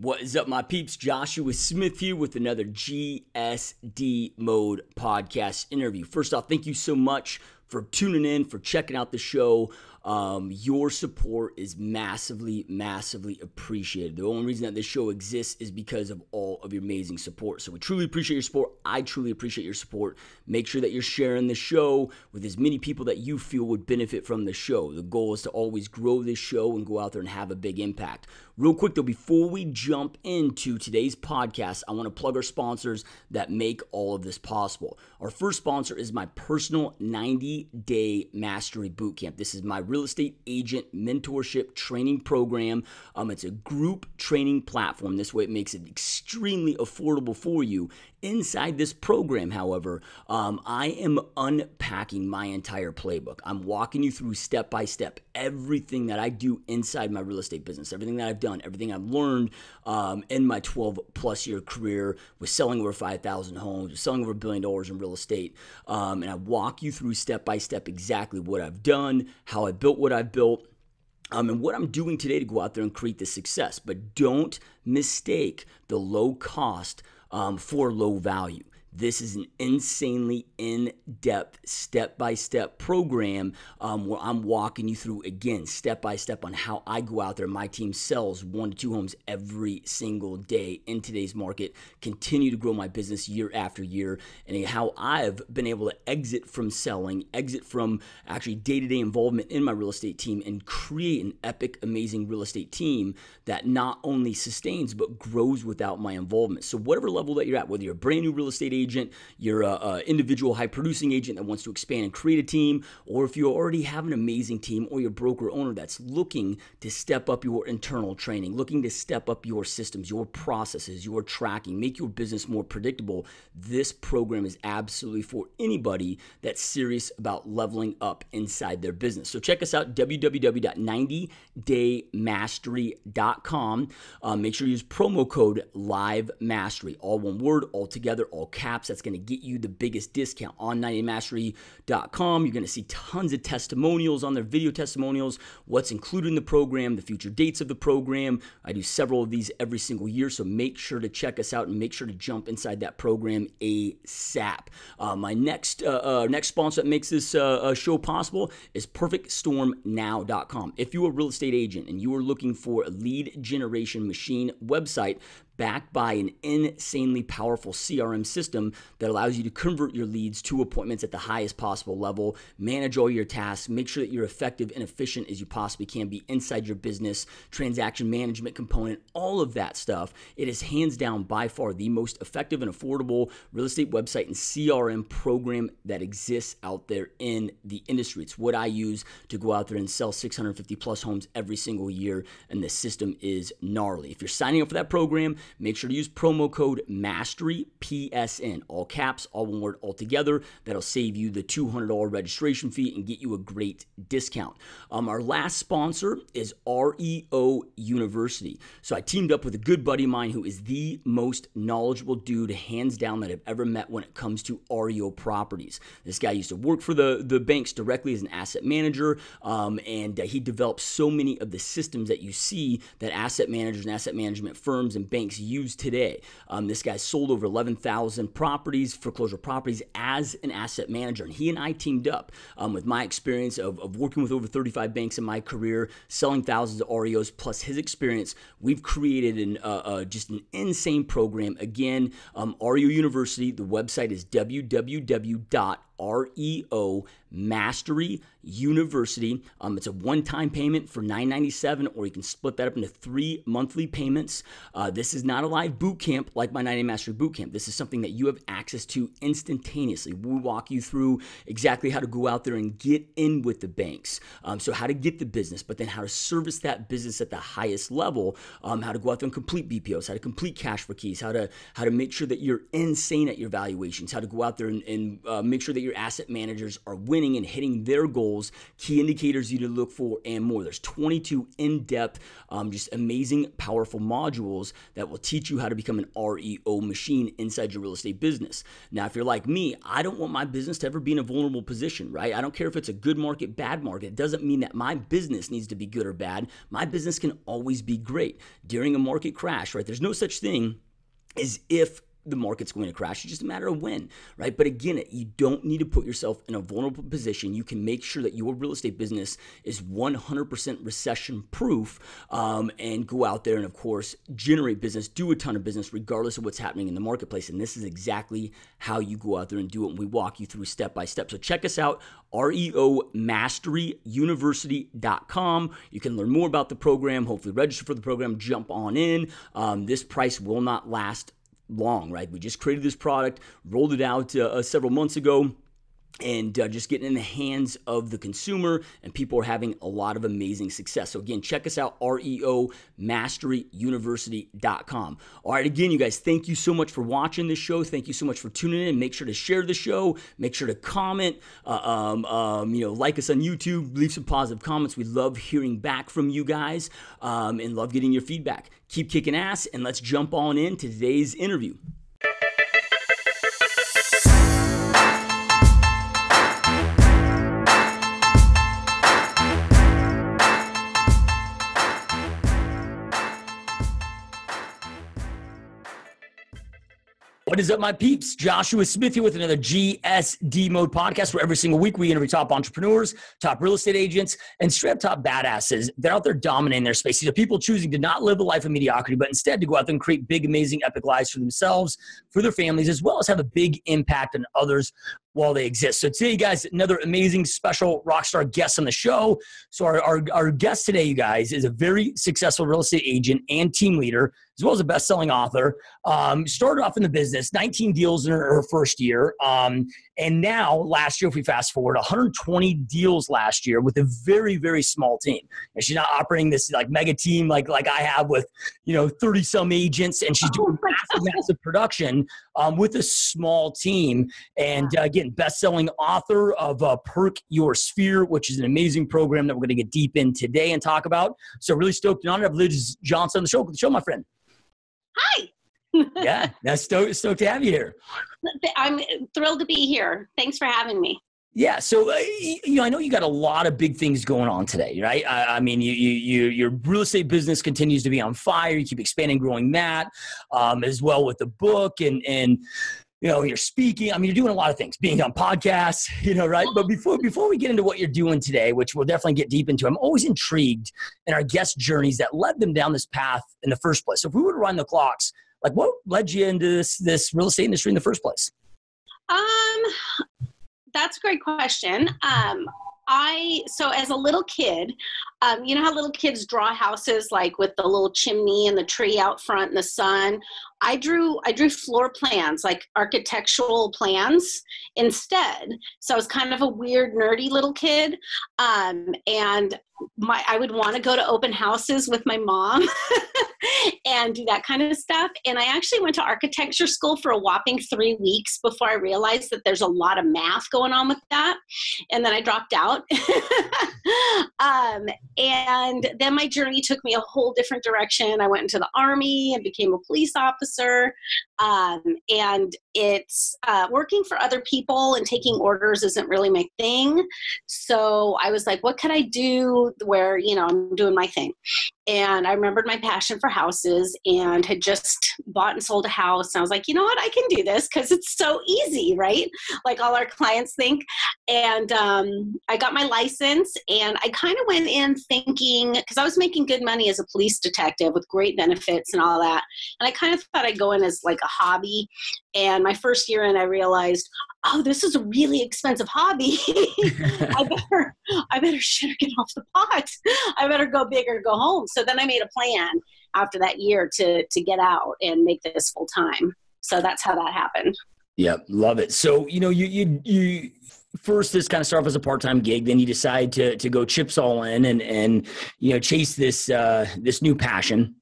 What is up, my peeps? Joshua Smith here with another GSD Mode podcast interview. First off, thank you so much for tuning in, for checking out the show. Your support is massively appreciated. The only reason that this show exists is because of all of your amazing support. So we truly appreciate your support. I truly appreciate your support. Make sure that you're sharing the show with as many people that you feel would benefit from the show. The goal is to always grow this show and go out there and have a big impact. Real quick though, before we jump into today's podcast, I want to plug our sponsors that make all of this possible. Our first sponsor is my personal 90-day mastery bootcamp. This is my real estate agent mentorship training program. It's a group training platform. This way it makes it extremely affordable for you. Inside this program, however, I am unpacking my entire playbook. I'm walking you through step by step everything that I do inside my real estate business, everything that I've done, everything I've learned in my 12+ year career with selling over 5,000 homes, with selling over $1 billion in real estate. And I walk you through step by step exactly what I've done, how I built what I've built, and what I'm doing today to go out there and create the success. But don't mistake the low cost for low value. This is an insanely in-depth, step-by-step program where I'm walking you through, again, step-by-step on how I go out there. My team sells 1 to 2 homes every single day in today's market, continue to grow my business year after year, and how I've been able to exit from selling, exit from actually day-to-day involvement in my real estate team, and create an epic, amazing real estate team that not only sustains but grows without my involvement. So whatever level that you're at, whether you're a brand new real estate agent, you're an individual high-producing agent that wants to expand and create a team, or if you already have an amazing team, or you're a broker owner that's looking to step up your internal training, looking to step up your systems, your processes, your tracking, make your business more predictable, this program is absolutely for anybody that's serious about leveling up inside their business. So check us out, www.90daymastery.com. Make sure you use promo code LIVEMASTERY, all one word, all together, all caps. That's going to get you the biggest discount on 90daymastery.com. You're going to see tons of testimonials on there, video testimonials, what's included in the program, the future dates of the program. I do several of these every single year, so make sure to check us out and make sure to jump inside that program ASAP. My next sponsor that makes this show possible is perfectstormnow.com. If you're a real estate agent and you are looking for a lead generation machine website backed by an insanely powerful CRM system that allows you to convert your leads to appointments at the highest possible level, manage all your tasks, make sure that you're effective and efficient as you possibly can be inside your business, transaction management component, all of that stuff. It is hands down by far the most effective and affordable real estate website and CRM program that exists out there in the industry. It's what I use to go out there and sell 650 plus homes every single year, and the system is gnarly. If you're signing up for that program, make sure to use promo code MASTERY, PSN, all caps, all one word, all together. That'll save you the $200 registration fee and get you a great discount. Our last sponsor is REO University. So I teamed up with a good buddy of mine who is the most knowledgeable dude, hands down, that I've ever met when it comes to REO properties. This guy used to work for the banks directly as an asset manager, and he developed so many of the systems that you see that asset managers and asset management firms and banks use today. This guy sold over 11,000 properties, foreclosure properties, as an asset manager. And he and I teamed up with my experience of working with over 35 banks in my career, selling thousands of REOs, plus his experience. We've created just an insane program. Again, REO University, the website is www.REO University. It's a one-time payment for $997, or you can split that up into 3 monthly payments. This is not a live boot camp like my 90-Day Mastery boot camp. This is something that you have access to instantaneously. We'll walk you through exactly how to go out there and get in with the banks. So how to get the business, but then how to service that business at the highest level, how to go out there and complete BPOs, how to complete cash for keys, how to make sure that you're insane at your valuations, how to go out there and make sure that your asset managers are winning and hitting their goals, key indicators you need to look for, and more. There's 22 in-depth, just amazing, powerful modules that will teach you how to become an REO machine inside your real estate business. Now, if you're like me, I don't want my business to ever be in a vulnerable position, right? I don't care if it's a good market, bad market. It doesn't mean that my business needs to be good or bad. My business can always be great. During a market crash, right? There's no such thing as if the market's going to crash. It's just a matter of when, right? But again, you don't need to put yourself in a vulnerable position. You can make sure that your real estate business is 100% recession proof, and go out there and, of course, generate business, do a ton of business regardless of what's happening in the marketplace. And this is exactly how you go out there and do it. And we walk you through step by step. So check us out, REOMasteryUniversity.com. You can learn more about the program, hopefully register for the program, jump on in. This price will not last long, right? We just created this product, rolled it out several months ago, and just getting in the hands of the consumer, and people are having a lot of amazing success. So again, check us out, REOMasteryUniversity.com. All right, again, you guys, thank you so much for watching this show. Thank you so much for tuning in. Make sure to share the show. Make sure to comment. Like us on YouTube. Leave some positive comments. We love hearing back from you guys, and love getting your feedback. Keep kicking ass, and let's jump on into today's interview. What is up, my peeps? Joshua Smith here with another GSD Mode podcast, where every single week we interview top entrepreneurs, top real estate agents, and straight up top badasses. They're out there dominating their space. These are people choosing to not live a life of mediocrity, but instead to go out there and create big, amazing, epic lives for themselves, for their families, as well as have a big impact on others while they exist. So today, you guys, another amazing, special rock star guest on the show. So our guest today, you guys, is a very successful real estate agent and team leader, as well as a best-selling author. Started off in the business, 19 deals in her first year. And now, last year, if we fast forward, 120 deals last year with a very, very small team. And she's not operating this like mega team like I have with, 30 some agents. And she's doing massive production with a small team. And again, best-selling author of Perk Your Sphere, which is an amazing program that we're going to get deep in today and talk about. So really stoked and honored to have Liz Johnson on the show, my friend. Hi. Yeah, that's stoked to have you here. I'm thrilled to be here. Thanks for having me. Yeah, so I know you got a lot of big things going on today, right? I mean, your real estate business continues to be on fire. You keep expanding, growing that, as well with the book, and you're speaking. I mean, you're doing a lot of things, being on podcasts, right? But before we get into what you're doing today, which we'll definitely get deep into, I'm always intrigued in our guest journeys that led them down this path in the first place. So if we were to run the clocks, like what led you into this real estate industry in the first place? That's a great question. So as a little kid, you know how little kids draw houses like with the little chimney and the tree out front and the sun? I drew floor plans, like architectural plans instead. So I was kind of a weird, nerdy little kid. And I would want to go to open houses with my mom and do that kind of stuff. And I actually went to architecture school for a whopping 3 weeks before I realized that there's a lot of math going on with that. And then I dropped out. And then my journey took me a whole different direction. I went into the Army and became a police officer. And it's working for other people and taking orders isn't really my thing. So I was like, what could I do where, I'm doing my thing? And I remembered my passion for houses and had just bought and sold a house. And I was like, you know what? I can do this because it's so easy, right? Like all our clients think. And I got my license, and I kind of went in thinking, because I was making good money as a police detective with great benefits and all that. And I kind of thought I'd go in as like a hobby. And my first year in, I realized, oh, this is a really expensive hobby. I better get off the pot. I better go big or go home. So then I made a plan after that year to get out and make this full time. So that's how that happened. Yeah, love it. So, you first this kind of started off as a part-time gig, then you decide to go chips all in and chase this new passion.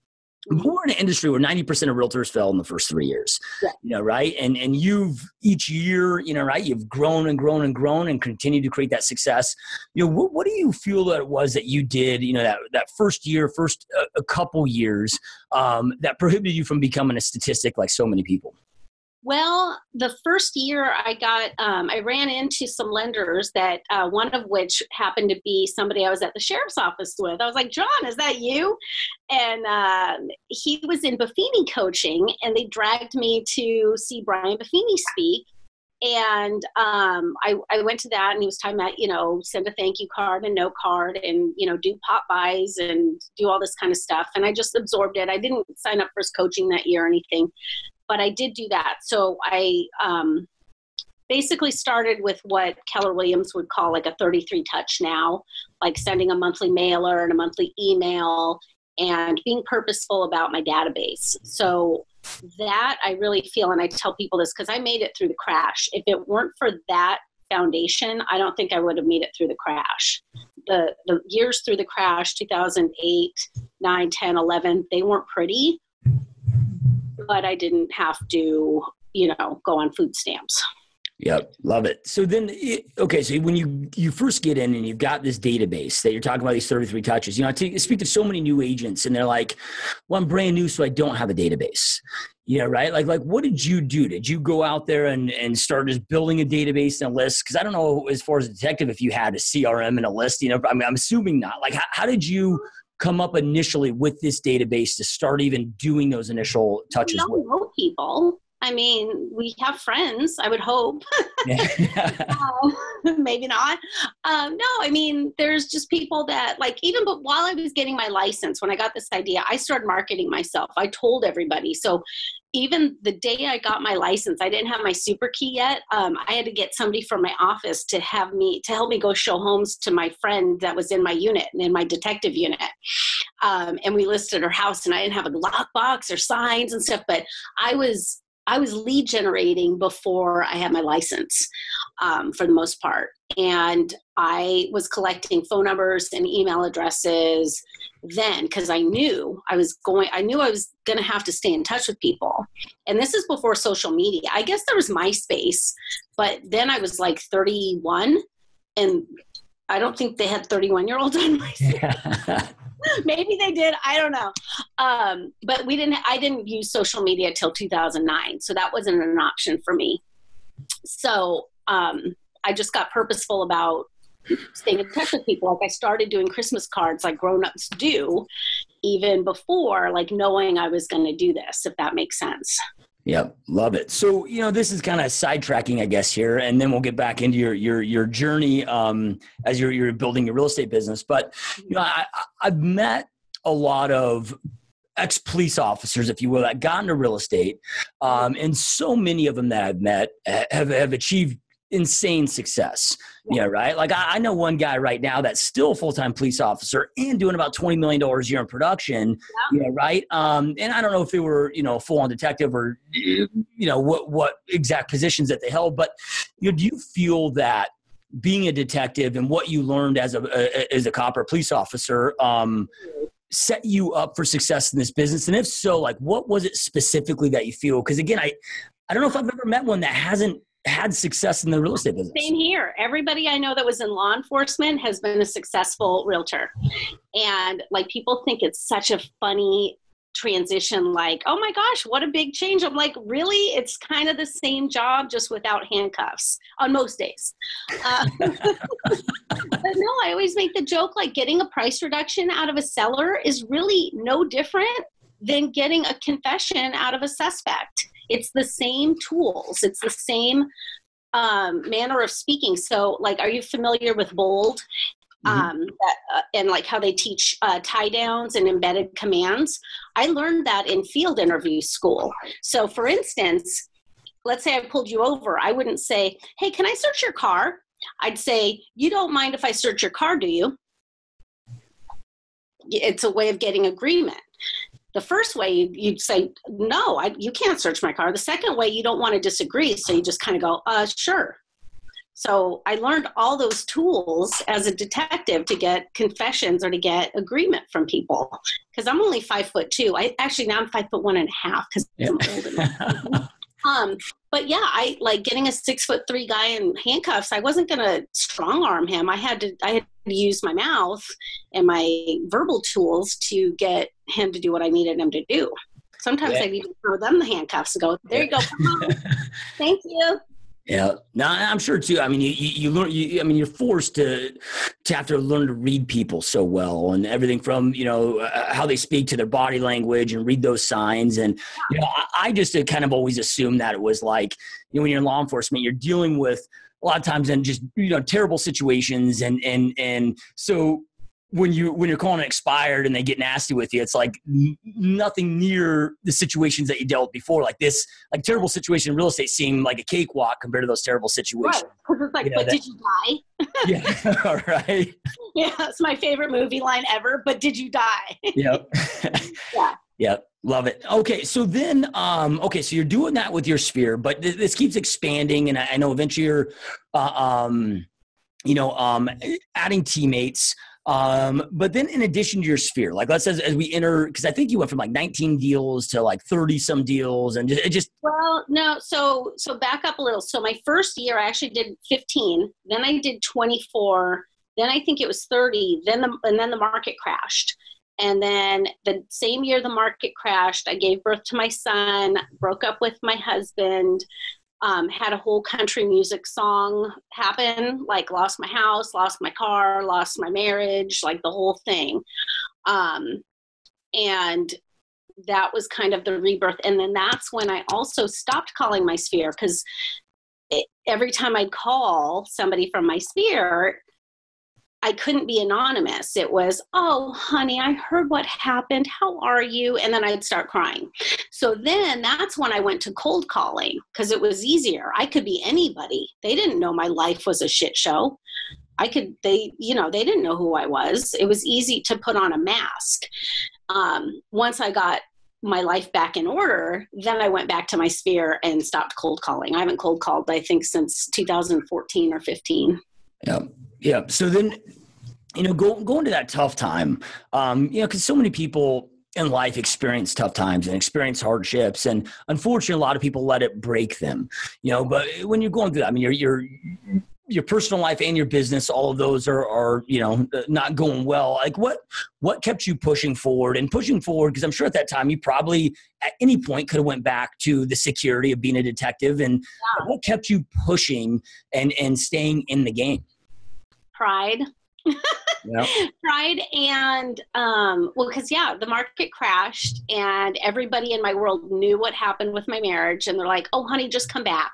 We're in an industry where 90% of realtors fail in the first 3 years, Yeah. right? And you've each year, right, you've grown and grown and grown and continued to create that success. What do you feel that it was that you did, that first year, a couple years, that prohibited you from becoming a statistic like so many people? Well, the first year I ran into some lenders that one of which happened to be somebody I was at the sheriff's office with. I was like, John, is that you? And he was in Buffini coaching, and they dragged me to see Brian Buffini speak. And I went to that, and he was talking about, send a thank you card and note card and, do pop buys and do all this kind of stuff. And I just absorbed it. I didn't sign up for his coaching that year or anything. But I did do that. So I basically started with what Keller Williams would call like a 33 touch now, like sending a monthly mailer and a monthly email and being purposeful about my database. So that I really feel, and I tell people this because I made it through the crash. If it weren't for that foundation, I don't think I would have made it through the crash. The years through the crash, 2008, 9, 10, 11, they weren't pretty. But I didn't have to, go on food stamps. Yep. Love it. So then, so when you first get in and you've got this database that you're talking about, these 33 touches, I speak to so many new agents and they're like, well, I'm brand new, so I don't have a database. Right? Like what did you do? Did you go out there and start just building a database and a list? Because I don't know, as far as a detective, if you had a CRM and a list, I'm assuming not. Like, how did you come up initially with this database to start even doing those initial touches? We don't know people. I mean, we have friends, I would hope. Maybe not. No, I mean, there's just people that but while I was getting my license, when I got this idea, I started marketing myself. I told everybody. So even the day I got my license, I didn't have my super key yet. I had to get somebody from my office to help me go show homes to my friend that was in my unit, in my detective unit. And we listed her house, and I didn't have a lockbox or signs and stuff, but I was lead generating before I had my license, for the most part. And I was collecting phone numbers and email addresses then, because I knew I was going to have to stay in touch with people. And this is before social media. I guess there was MySpace, but then I was like 31, and I don't think they had 31-year-olds on MySpace. Maybe they did. I don't know. But I didn't use social media till 2009. So that wasn't an option for me. So I just got purposeful about staying in touch with people. Like I started doing Christmas cards like grown-ups do, even before knowing I was going to do this, if that makes sense. Yep. Love it. So, this is kind of sidetracking, I guess, here, and then we'll get back into your journey as you're building your real estate business. But, I've met a lot of ex-police officers, if you will, that got into real estate. And so many of them that I've met have achieved insane success. Yeah. Right. Like I know one guy right now that's still a full-time police officer and doing about $20 million a year in production. Yeah. Right. And I don't know if they were, full-on detective or, what exact positions that they held, but do you feel that being a detective and what you learned as a cop or police officer, set you up for success in this business? And if so, what was it specifically that you feel? Because again, I don't know if I've ever met one that hasn't had success in the real estate business. Same here. Everybody I know that was in law enforcement has been a successful realtor. And people think it's such a funny transition, oh my gosh, what a big change. I'm like, really? It's kind of the same job, just without handcuffs on most days. But no, I always make the joke, getting a price reduction out of a seller is really no different than getting a confession out of a suspect. It's the same tools. It's the same manner of speaking. So, are you familiar with BOLD? And how they teach tie downs and embedded commands? I learned that in field interview school. So, for instance, let's say I pulled you over. I wouldn't say, hey, can I search your car? I'd say, you don't mind if I search your car, do you? It's a way of getting agreement. The first way, you'd say, no, you can't search my car. The second way, you don't want to disagree, so you just kind of go, sure. So I learned all those tools as a detective to get confessions or to get agreement from people. Because I'm only 5'2". Now I'm 5'1.5" because I'm old enough. But yeah, I like getting a 6'3" guy in handcuffs. I wasn't going to strong arm him. I had to use my mouth and my verbal tools to get him to do what I needed him to do. Sometimes I'd even throw them the handcuffs and go, there you go. Come on. Thank you. Yeah, no, I'm sure too. I mean, you learn. You're forced to have to learn to read people so well, and everything from how they speak to their body language and read those signs. And I just kind of always assumed that it was like when you're in law enforcement, you're dealing with a lot of times in just terrible situations, and so. When you're calling it expired and they get nasty with you, it's like nothing near the situations that you dealt with before. Like this, like terrible situation in real estate seemed like a cakewalk compared to those terrible situations. Right, because it's like, but did you die? Yeah, all right. Yeah, it's my favorite movie line ever. But did you die? Yep. Yeah. Yep. Love it. Okay. So then, so you're doing that with your sphere, but this keeps expanding, and I know eventually you're, adding teammates. But then in addition to your sphere, like let's say as we enter, because I think you went from like 19 deals to like 30 some deals, and well, no. So back up a little. So my first year I actually did 15, then I did 24, then I think it was 30, and then the market crashed. And then the same year the market crashed, I gave birth to my son, broke up with my husband, had a whole country music song happen, like lost my house, lost my car, lost my marriage, like the whole thing. And that was kind of the rebirth. And then that's when I also stopped calling my sphere, because every time I'd call somebody from my sphere, I couldn't be anonymous. It was, oh, honey, I heard what happened. How are you? And then I'd start crying. So then that's when I went to cold calling, because it was easier. I could be anybody. They didn't know my life was a shit show. They didn't know who I was. It was easy to put on a mask. Once I got my life back in order, then I went back to my sphere and stopped cold calling. I haven't cold called, I think, since 2014 or 15. Yeah. Yeah. So then, go into that tough time, because so many people in life experience tough times and experience hardships. And unfortunately, a lot of people let it break them, but when you're going through that, I mean, your personal life and your business, all of those are not going well. Like what kept you pushing forward? Because I'm sure at that time you probably at any point could have went back to the security of being a detective. And what kept you pushing and staying in the game? Pride. Yep. Pride and, because the market crashed and everybody in my world knew what happened with my marriage. And they're like, oh, honey, just come back.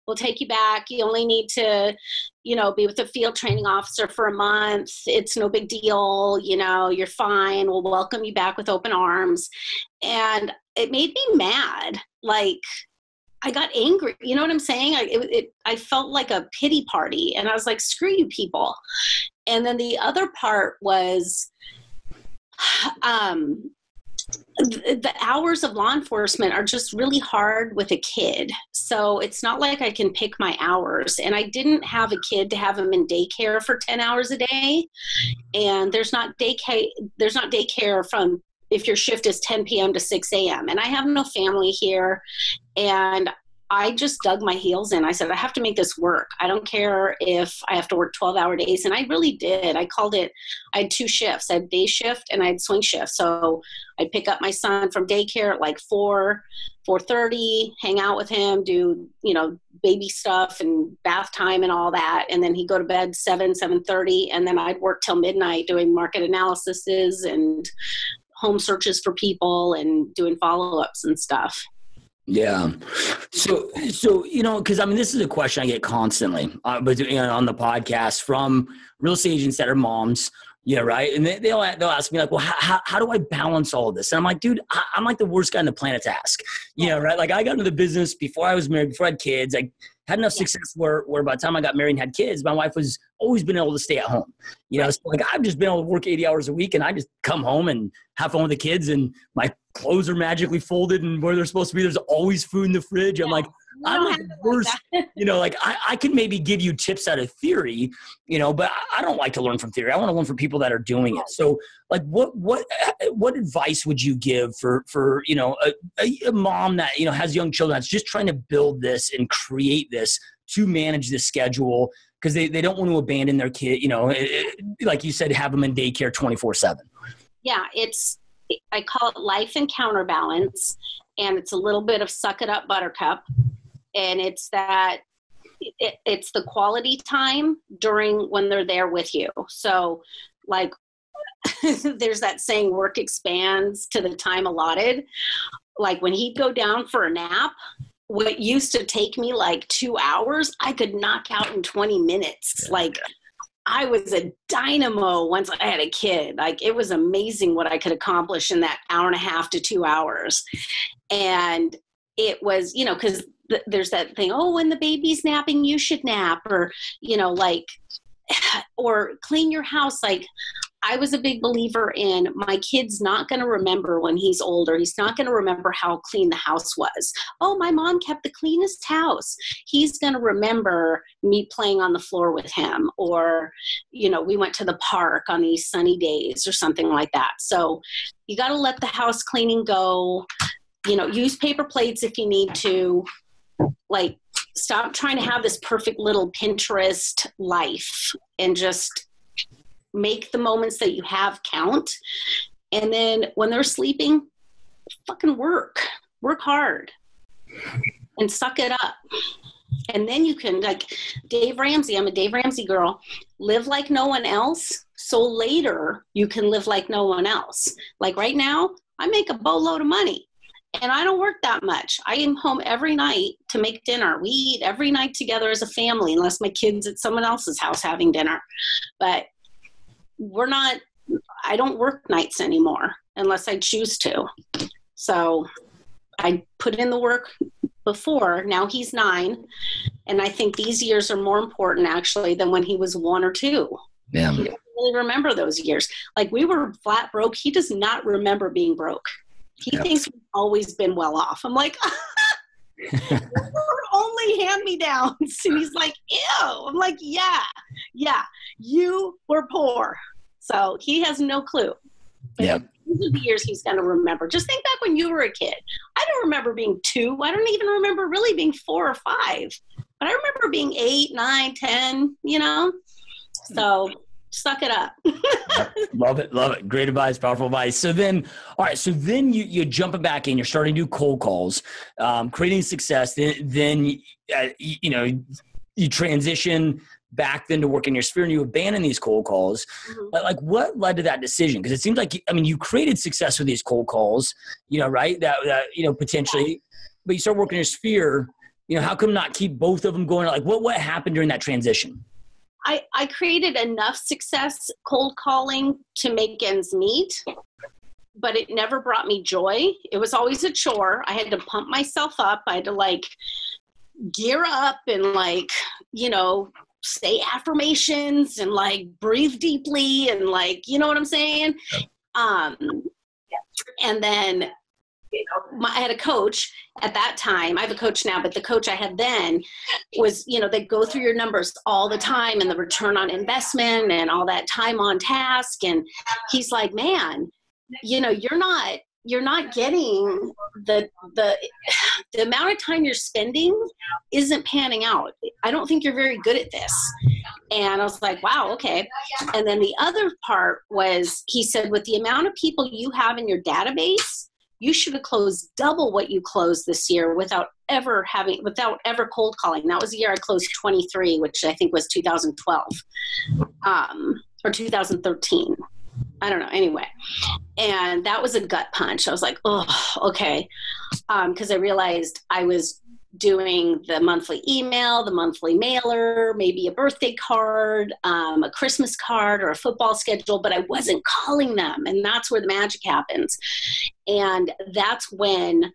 We'll take you back. You only need to, be with a field training officer for a month. It's no big deal. You're fine. We'll welcome you back with open arms. And it made me mad. Like, I got angry. You know what I'm saying? I felt like a pity party, and I was like, screw you people. And then the other part was, the hours of law enforcement are just really hard with a kid. So it's not like I can pick my hours. And I didn't have a kid to have him in daycare for 10 hours a day. And there's not daycare from, if your shift is 10 p.m. to 6 a.m. And I have no family here. And I just dug my heels in. I said, I have to make this work. I don't care if I have to work 12-hour days. And I really did. I had 2 shifts. I had day shift and I had swing shift. So I'd pick up my son from daycare at like 4:30, hang out with him, do, baby stuff and bath time and all that. And then he'd go to bed 7:30. And then I'd work till midnight doing market analyses and home searches for people and doing follow-ups and stuff. Yeah. So, because this is a question I get constantly, but on the podcast from real estate agents that are moms, right? And they'll ask me like, well, how do I balance all of this? And I'm like, dude, I'm like the worst guy on the planet to ask, right? Like I got into the business before I was married, before I had kids. I had enough success where by the time I got married and had kids, my wife was always been able to stay at home. So like I've just been able to work 80 hours a week, and I just come home and have fun with the kids, and my clothes are magically folded and where they're supposed to be. There's always food in the fridge. I'm like, I'm like the worst, like I can maybe give you tips out of theory, but I don't like to learn from theory. I want to learn from people that are doing it. So like what advice would you give for a mom that, has young children that's just trying to build this and create this to manage this schedule because they don't want to abandon their kid, like you said, have them in daycare 24/7. Yeah, I call it life and counterbalance, and it's a little bit of suck it up buttercup. And it's that it's the quality time when they're there with you. So like there's that saying, work expands to the time allotted. Like when he'd go down for a nap, what used to take me like 2 hours, I could knock out in 20 minutes. Like I was a dynamo once I had a kid. Like it was amazing what I could accomplish in that hour and a half to 2 hours. And it was, because there's that thing, when the baby's napping, you should nap, or, or clean your house. Like I was a big believer in my kid's not going to remember when he's older. He's not going to remember how clean the house was. Oh, my mom kept the cleanest house. He's going to remember me playing on the floor with him, or, we went to the park on these sunny days or something like that. So you got to let the house cleaning go, use paper plates if you need to. Like stop trying to have this perfect little Pinterest life and just make the moments that you have count. And then when they're sleeping, fucking work hard and suck it up. And then you can, like Dave Ramsey, I'm a Dave Ramsey girl, live like no one else. So later you can live like no one else. Like right now, I make a boatload of money. And I don't work that much. I am home every night to make dinner. We eat every night together as a family, unless my kid's at someone else's house having dinner. But I don't work nights anymore unless I choose to. So I put in the work before. Now he's 9. And I think these years are more important actually than when he was 1 or 2. Yeah. He doesn't really remember those years. Like we were flat broke. He does not remember being broke. He thinks we've always been well off. I'm like, we're only hand-me-downs. And he's like, ew. I'm like, yeah, you were poor. So he has no clue. But these are the years he's going to remember. Just think back when you were a kid. I don't remember being 2. I don't even remember really being 4 or 5. But I remember being 8, 9, 10, So suck it up. Love it. Great advice, powerful advice. So then, all right. So then you jump back in, you're starting to do cold calls, creating success. Then you transition back then to work in your sphere and you abandon these cold calls. Mm-hmm. But like what led to that decision? Because it seems like, you created success with these cold calls, right? That potentially, but you start working in your sphere, how come not keep both of them going? Like what happened during that transition? I created enough success cold calling to make ends meet, but it never brought me joy. It was always a chore. I had to pump myself up. I had to gear up and say affirmations and breathe deeply and you know what I'm saying? And then I had a coach at that time. I have a coach now, but the coach I had then was, they go through your numbers all the time and the return on investment and all that time on task. And he's like, man, you're not getting the amount of time you're spending isn't panning out. I don't think you're very good at this. And I was like, wow, okay. And then the other part was, he said, with the amount of people you have in your database, you should have closed double what you closed this year without ever cold calling. That was the year I closed 23, which I think was 2012, or 2013. I don't know. Anyway. And that was a gut punch. I was like, oh, okay. Cause I realized I was doing the monthly email, the monthly mailer, maybe a birthday card, a Christmas card, or a football schedule, but I wasn't calling them. And that's where the magic happens. And that's when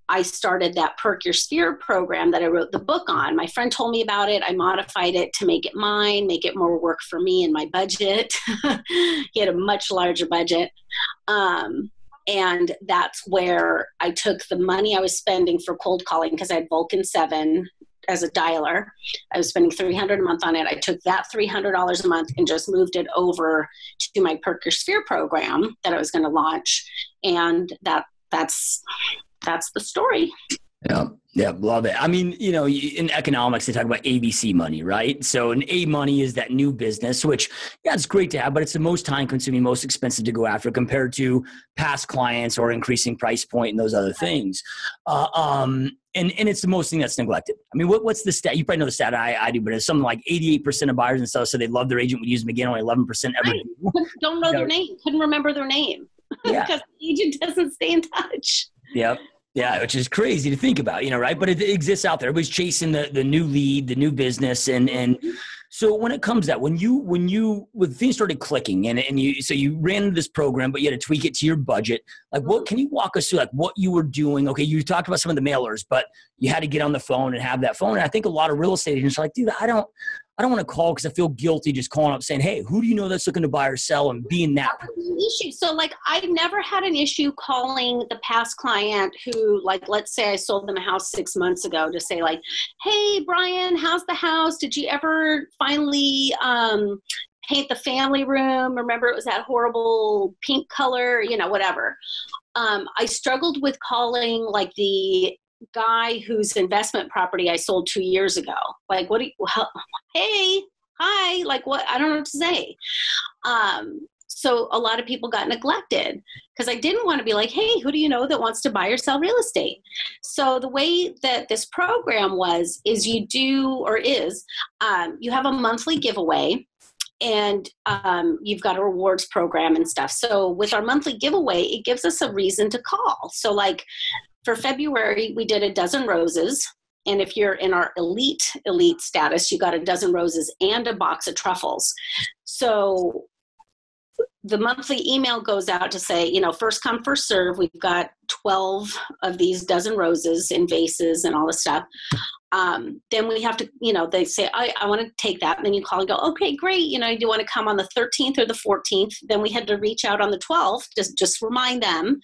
I started that Perk Your Sphere program that I wrote the book on. My friend told me about it. I modified it to make it mine, make it more work for me and my budget. He had a much larger budget. And that's where I took the money I was spending for cold calling, because I had Vulcan 7 as a dialer. I was spending $300 a month on it. I took that $300 a month and just moved it over to my Perker Sphere program that I was going to launch. And that's the story. Yeah. Yeah. Love it. I mean, in economics, they talk about ABC money, right? So an A money is that new business, which, yeah, it's great to have, but it's the most time consuming, most expensive to go after compared to past clients or increasing price point and those other things. And it's the most thing that's neglected. I mean, what's the stat? You probably know the stat I do, but it's something like 88% of buyers and stuff. So they love their agent, would use them again. Only 11% ever do. Don't know their name. Couldn't remember their name. Yeah. Because the agent doesn't stay in touch. Yep. Yeah, which is crazy to think about, right? But it exists out there. Everybody's chasing the new lead, the new business. And so when it comes to that, when things started clicking and you ran into this program, but you had to tweak it to your budget, like what can you walk us through, like what you were doing? Okay, you talked about some of the mailers, but you had to get on the phone and have that phone. And I think a lot of real estate agents are like, dude, I don't want to call because I feel guilty just calling up saying, hey, who do you know that's looking to buy or sell, and being that person. Issue. So I've never had an issue calling the past client who, let's say I sold them a house 6 months ago, to say hey, Brian, how's the house? Did you ever finally paint the family room? Remember it was that horrible pink color, whatever. I struggled with calling the guy whose investment property I sold 2 years ago. Hey, hi, what? I don't know what to say. So a lot of people got neglected because I didn't want to be like, hey, who do you know that wants to buy or sell real estate? So the way that this program is you have a monthly giveaway, and you've got a rewards program and stuff. So with our monthly giveaway, it gives us a reason to call. So for February, we did a dozen roses. And if you're in our elite status, you got a dozen roses and a box of truffles. So the monthly email goes out to say, first come, first serve. We've got 12 of these dozen roses in vases and all this stuff. Then we have to, they say, I want to take that. And then you call and go, okay, great. Do you want to come on the 13th or the 14th? Then we had to reach out on the 12th, just remind them.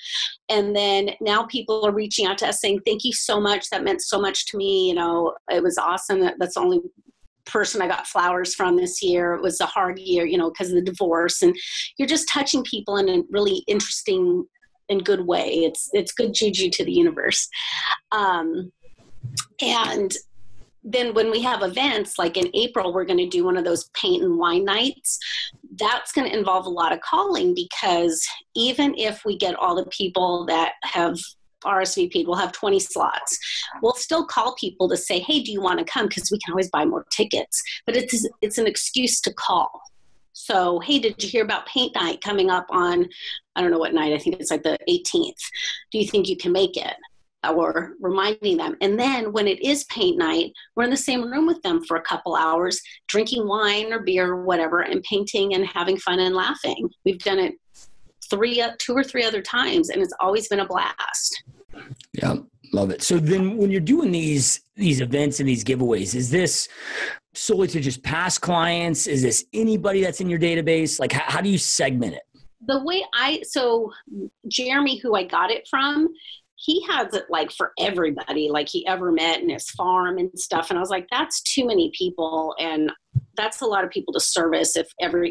And then now people are reaching out to us saying, thank you so much. That meant so much to me. It was awesome. That's the only person I got flowers from this year. It was a hard year, because of the divorce. And you're just touching people in a really interesting and good way. It's good juju to the universe. And then when we have events, like in April, we're going to do one of those paint and wine nights. That's going to involve a lot of calling, because even if we get all the people that have RSVP'd, we'll have 20 slots. We'll still call people to say, hey, do you want to come? Because we can always buy more tickets. But it's an excuse to call. So, hey, did you hear about paint night coming up on, I don't know what night, I think it's the 18th. Do you think you can make it? Or reminding them. And then when it is paint night, we're in the same room with them for a couple hours, drinking wine or beer or whatever, and painting and having fun and laughing. We've done it 2 or 3 other times, and it's always been a blast. Yeah, love it. So then when you're doing these events and these giveaways, is this solely to just past clients? Is this anybody that's in your database? How do you segment it? The way so Jeremy, who I got it from, he has it for everybody, he ever met in his farm and stuff. And I was like, that's too many people. And that's a lot of people to service if ever,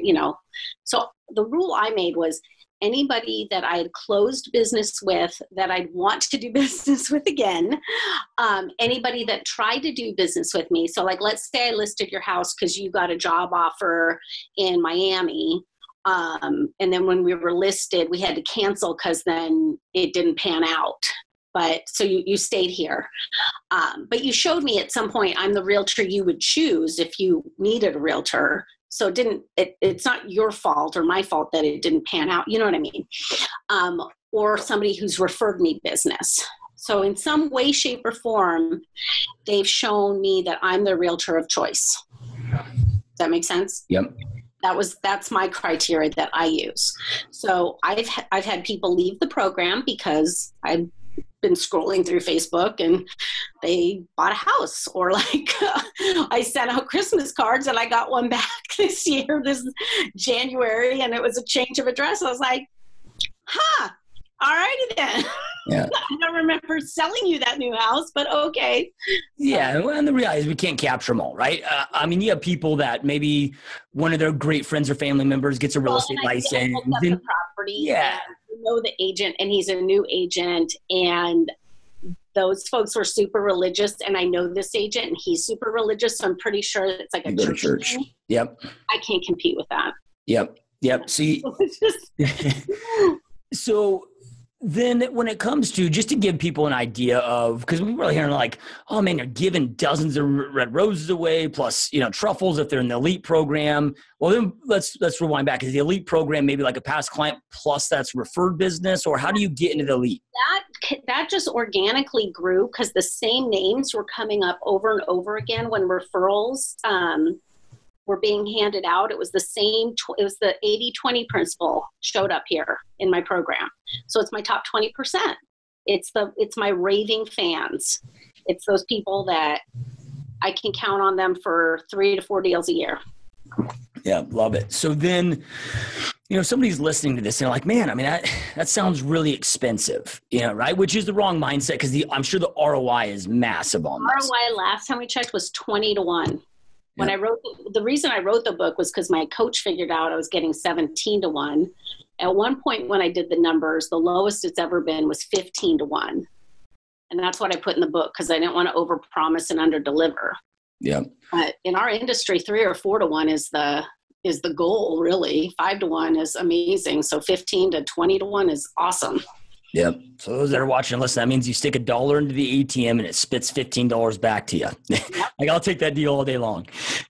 So the rule I made was anybody that I had closed business with that I'd want to do business with again, anybody that tried to do business with me. So let's say I listed your house because you got a job offer in Miami. And then when we were listed, we had to cancel because then it didn't pan out. But so you stayed here. But you showed me at some point I'm the realtor you would choose if you needed a realtor. So it's not your fault or my fault that it didn't pan out. You know what I mean? Or somebody who's referred me business. So in some way, shape, or form, they've shown me that I'm the realtor of choice. Does that make sense? Yep. That's my criteria that I use. So I've had people leave the program because I've been scrolling through Facebook and they bought a house, or I sent out Christmas cards and I got one back this January, and it was a change of address. I was like, All righty then. Yeah. I don't remember selling you that new house, but okay. Yeah, and the reality is we can't capture them all, right? I mean, you have people that maybe one of their great friends or family members gets a real estate license. I looked up the property. Yeah. And I know the agent, and he's a new agent, and those folks were super religious, and I know this agent, and he's super religious, so I'm pretty sure it's like a church thing. Yep. I can't compete with that. Yep. See, so then when it comes to, just to give people an idea of, because we were hearing like, oh man, you're giving dozens of red roses away, plus, truffles if they're in the elite program. Well, then let's rewind back. Is the elite program maybe like a past client plus that's referred business, or how do you get into the elite? That just organically grew because the same names were coming up over and over again when referrals were being handed out. It was the same, it was the 80-20 principle showed up here in my program. So it's my top 20%. It's my raving fans. It's those people that I can count on them for 3 to 4 deals a year. Yeah, love it. So then, somebody's listening to this and they're like, man, I mean, that sounds really expensive, right? Which is the wrong mindset, because I'm sure the ROI is massive on this. ROI last time we checked was 20 to 1. When I wrote, the reason I wrote the book was because my coach figured out I was getting 17 to 1. At one point when I did the numbers, the lowest it's ever been was 15 to 1. And that's what I put in the book because I didn't want to overpromise and underdeliver. Yeah. But in our industry, 3 or 4 to 1 is the goal, really. 5 to 1 is amazing. So 15 to 20 to 1 is awesome. Yep. So those that are watching, listen, that means you stick $1 into the ATM and it spits $15 back to you. Yep. Like, I'll take that deal all day long.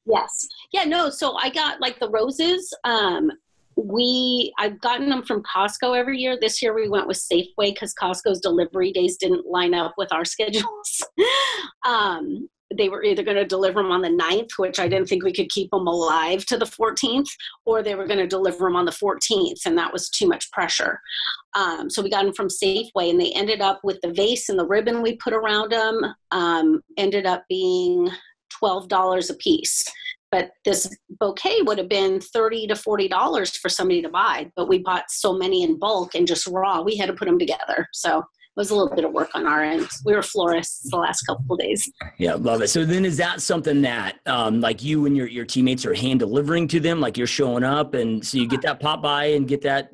Yes. Yeah, no. So I got like the roses. I've gotten them from Costco every year. This year we went with Safeway because Costco's delivery days didn't line up with our schedules. They were either going to deliver them on the 9th, which I didn't think we could keep them alive to the 14th, or they were going to deliver them on the 14th, and that was too much pressure. So we got them from Safeway, and they ended up with the vase and the ribbon we put around them, ended up being $12 a piece. But this bouquet would have been $30 to $40 for somebody to buy, but we bought so many in bulk and just raw, we had to put them together. So it was a little bit of work on our end. We were florists the last couple of days. Yeah, love it. So then is that something that like you and your teammates are hand delivering to them? Like you're showing up and so you get that pop by and get that,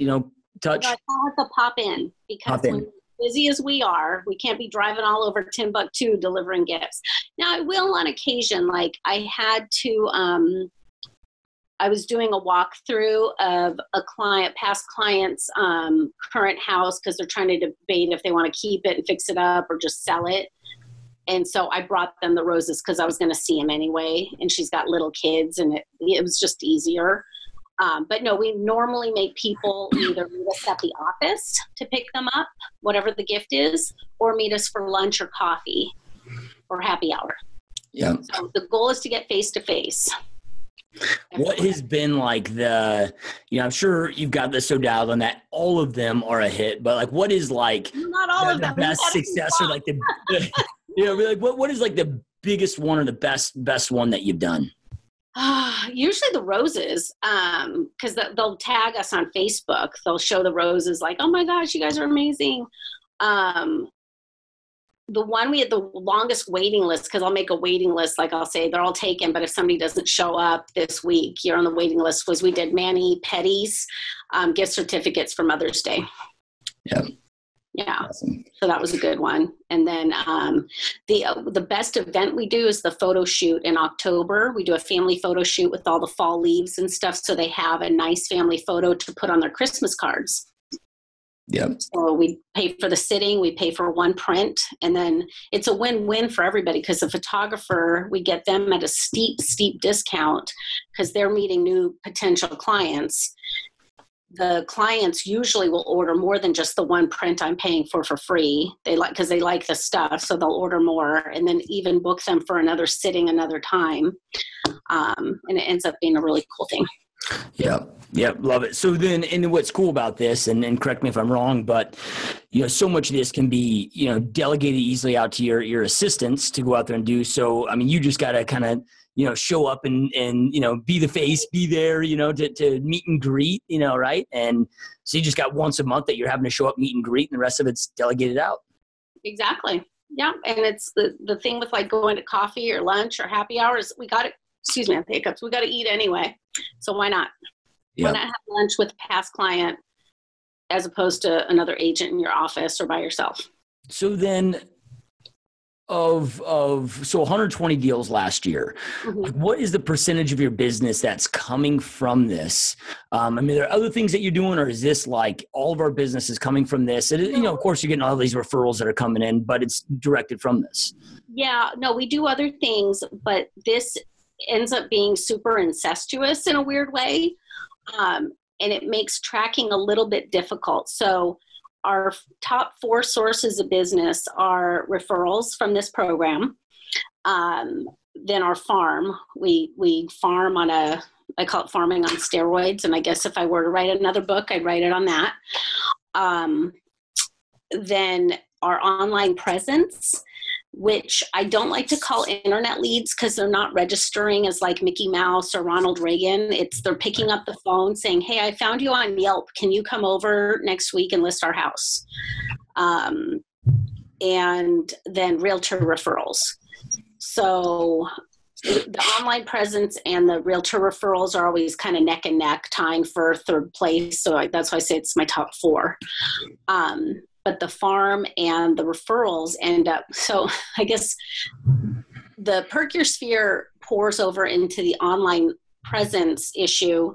touch? I call it the pop in because when busy as we are, we can't be driving all over Timbuktu delivering gifts. Now I will on occasion, like I had to, I was doing a walkthrough of a past client's current house because they're trying to debate if they want to keep it and fix it up or just sell it. And so I brought them the roses because I was going to see them anyway. And she's got little kids and it was just easier. But no, we normally make people either meet us at the office to pick them up, whatever the gift is, or meet us for lunch or coffee or happy hour. Yeah. So the goal is to get face-to-face. What has been like I'm sure you've got this so dialed on that all of them are a hit, but like what is like not all of them best success or like what is like the biggest one or the best one that you've done? Usually the roses, because they'll tag us on Facebook. They'll show the roses like, oh my gosh, you guys are amazing. The one we had the longest waiting list, because I'll make a waiting list, like I'll say they're all taken, but if somebody doesn't show up this week, you're on the waiting list, was we did Manny Petty's gift certificates for Mother's Day. Yeah. Yeah. Awesome. So that was a good one. And then the best event we do is the photo shoot in October. We do a family photo shoot with all the fall leaves and stuff. So they have a nice family photo to put on their Christmas cards. Yeah. So we pay for the sitting, we pay for one print, and then it's a win-win for everybody because the photographer, we get them at a steep discount because they're meeting new potential clients. The clients usually will order more than just the one print I'm paying for free. Because they like the stuff, so they'll order more and then even book them for another sitting another time. And it ends up being a really cool thing. Yeah. Yeah. Love it. So then, and what's cool about this, and correct me if I'm wrong, but so much of this can be, delegated easily out to your assistants to go out there and do. So, I mean, you just got to kind of, show up and, be the face, be there, to meet and greet, right. And so you just got once a month that you're having to show up, meet and greet, and the rest of it's delegated out. Exactly. Yeah. And it's the thing with like going to coffee or lunch or happy hours, we got to, excuse me, I have hiccups. We got to eat anyway. So why not? Why not have lunch with a past client as opposed to another agent in your office or by yourself? So then so 120 deals last year, like what is the percentage of your business that's coming from this? I mean, there are other things that you're doing, or is this like all of our business is coming from this? And, of course you're getting all these referrals that are coming in, but it's directed from this. Yeah, no, we do other things, but this ends up being super incestuous in a weird way. And it makes tracking a little bit difficult. So our top 4 sources of business are referrals from this program. Then our farm, we farm on I call it farming on steroids. And I guess if I were to write another book, I'd write it on that. Then our online presence, which I don't like to call internet leads because they're not registering as like Mickey Mouse or Ronald Reagan. They're picking up the phone saying, hey, I found you on Yelp. Can you come over next week and list our house? And then realtor referrals. So the online presence and the realtor referrals are always kind of neck and neck, tying for third place. So that's why I say it's my top 4. But the farm and the referrals end up, so I guess the Perk Your Sphere pours over into the online presence issue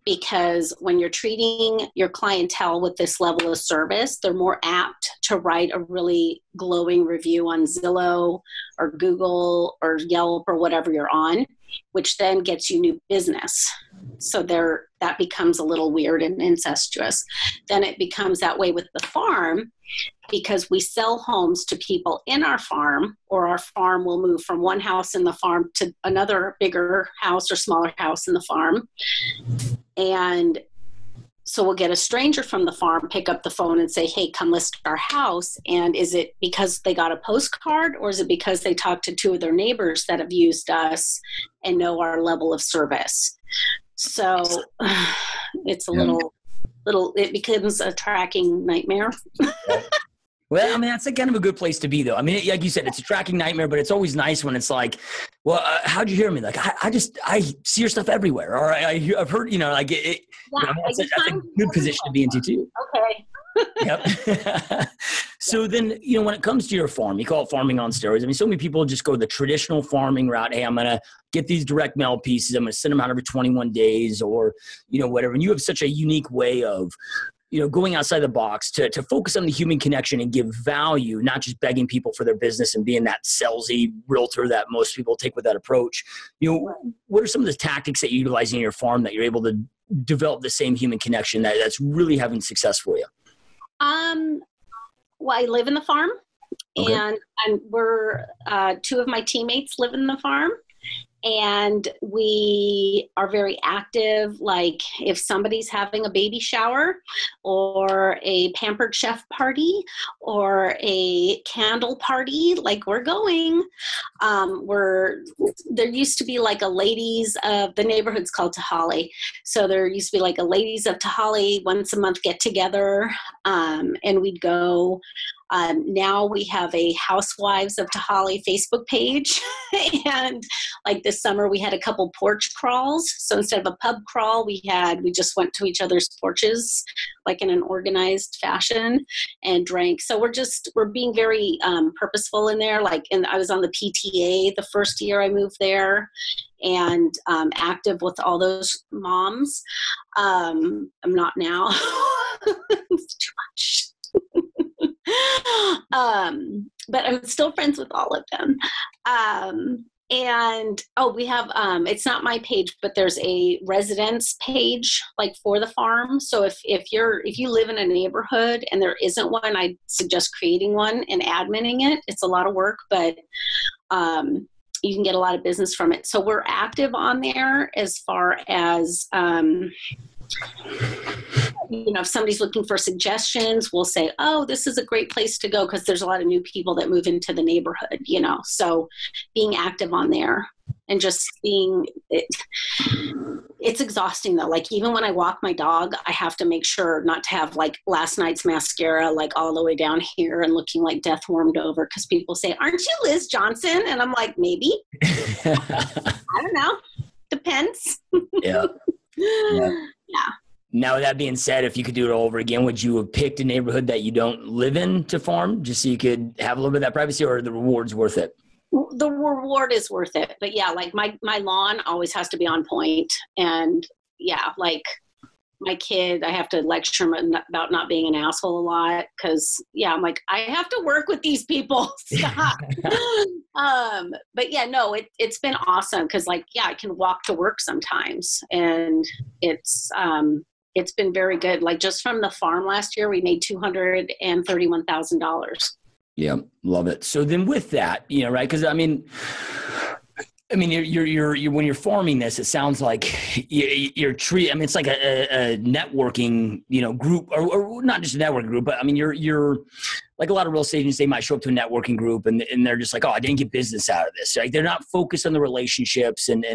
because when you're treating your clientele with this level of service, they're more apt to write a really glowing review on Zillow or Google or Yelp or whatever you're on, which then gets you new business. So that becomes a little weird and incestuous. Then it becomes that way with the farm because we sell homes to people in our farm, or our farm will move from one house in the farm to another bigger house or smaller house in the farm. And so we'll get a stranger from the farm, pick up the phone and say, hey, come list our house. And is it because they got a postcard, or is it because they talked to 2 of their neighbors that have used us and know our level of service? So it's a little, it becomes a tracking nightmare. Well, I mean, that's kind of a good place to be, though. I mean, like you said, it's a tracking nightmare, but it's always nice when it's like, well, how'd you hear me? Like, I see your stuff everywhere. Or I've heard, like it. Yeah, that's a good position to be into too. Okay. Yep. So then, when it comes to your farm, you call it farming on steroids. I mean, so many people just go the traditional farming route. Hey, I'm going to get these direct mail pieces. I'm going to send them out every 21 days or, whatever. And you have such a unique way of, going outside the box to focus on the human connection and give value, not just begging people for their business and being that salesy realtor that most people take with that approach. What are some of the tactics that you utilize in your farm that you're able to develop the same human connection that's really having success for you? Well, I live in the farm, okay. and we're 2 of my teammates live in the farm. And we are very active. Like if somebody's having a baby shower or a pampered chef party or a candle party, like we're going. There used to be like a ladies of the neighborhood's called Tahali. So there used to be like a ladies of Tahali once a month get together, and we'd go. Now we have a Housewives of Tahali Facebook page. And like this summer we had a couple porch crawls. So instead of a pub crawl, we just went to each other's porches, like in an organized fashion, and drank. So we're being very purposeful in there. And I was on the PTA the first year I moved there, and active with all those moms. I'm not now. It's too much. But I'm still friends with all of them. And we have, it's not my page, but there's a residence page like for the farm. So if you live in a neighborhood and there isn't one, I suggest creating one and adminning it. It's a lot of work, but you can get a lot of business from it. So we're active on there as far as, if somebody's looking for suggestions, we'll say, oh, this is a great place to go because there's a lot of new people that move into the neighborhood, so being active on there and just being it's exhausting though. Like even when I walk my dog, I have to make sure not to have like last night's mascara like all the way down here and looking like death warmed over because people say, aren't you Liz Johnson? And I'm like, maybe. I don't know. Depends. Yeah. Yeah. Now, with that being said, if you could do it all over again, would you have picked a neighborhood that you don't live in to farm just so you could have a little bit of that privacy, or are the rewards worth it? The reward is worth it. But yeah, like my lawn always has to be on point. And yeah, like my kid, I have to lecture him about not being an asshole a lot because I'm like, I have to work with these people. Stop. But yeah, no, it's been awesome because I can walk to work sometimes, and it's been very good. Like just from the farm last year, we made $231,000. Yeah, love it. So then with that, right? Because I mean, you're when you're farming this, it sounds like you're treating. I mean, it's like a networking, group, or not just a networking group, but I mean, you're like a lot of real estate agents. They might show up to a networking group and they're just like, oh, I didn't get business out of this. Like they're not focused on the relationships and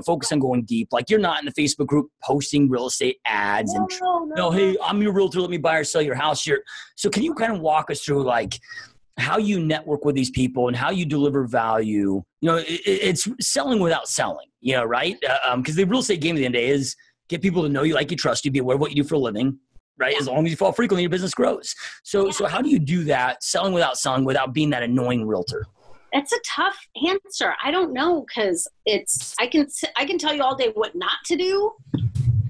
focused on going deep. Like you're not in the Facebook group posting real estate ads no, hey, I'm your realtor. Let me buy or sell your house. So can you kind of walk us through like how you network with these people and how you deliver value? It's selling without selling, right? Because the real estate game at the end of the day is get people to know you, like you, trust you, be aware of what you do for a living, right? As long as you fall frequently, your business grows. So how do you do that, selling without being that annoying realtor? It's a tough answer. I don't know because I can tell you all day what not to do,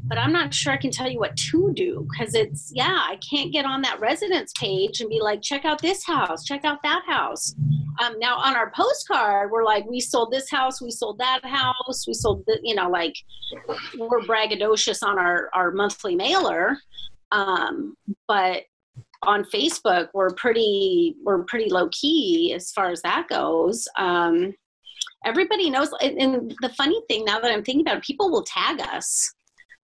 but I'm not sure I can tell you what to do because I can't get on that residence page and be like, check out this house, check out that house. Now on our postcard, we're like, we sold this house, we sold that house, we sold, we're braggadocious on our monthly mailer. But on Facebook, we're pretty low key as far as that goes. Everybody knows. And the funny thing now that I'm thinking about it, people will tag us.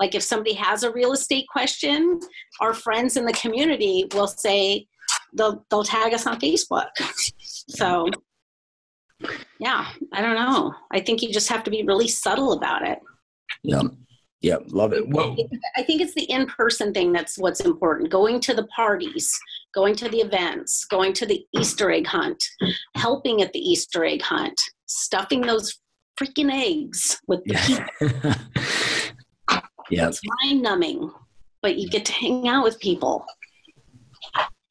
Like if somebody has a real estate question, our friends in the community will say they'll tag us on Facebook. So yeah, I don't know. I think you just have to be really subtle about it. Yeah, love it. Whoa. I think it's the in-person thing that's what's important. Going to the parties, going to the events, going to the Easter egg hunt, helping at the Easter egg hunt, stuffing those freaking eggs with the people. Yeah. It's mind-numbing, but you get to hang out with people.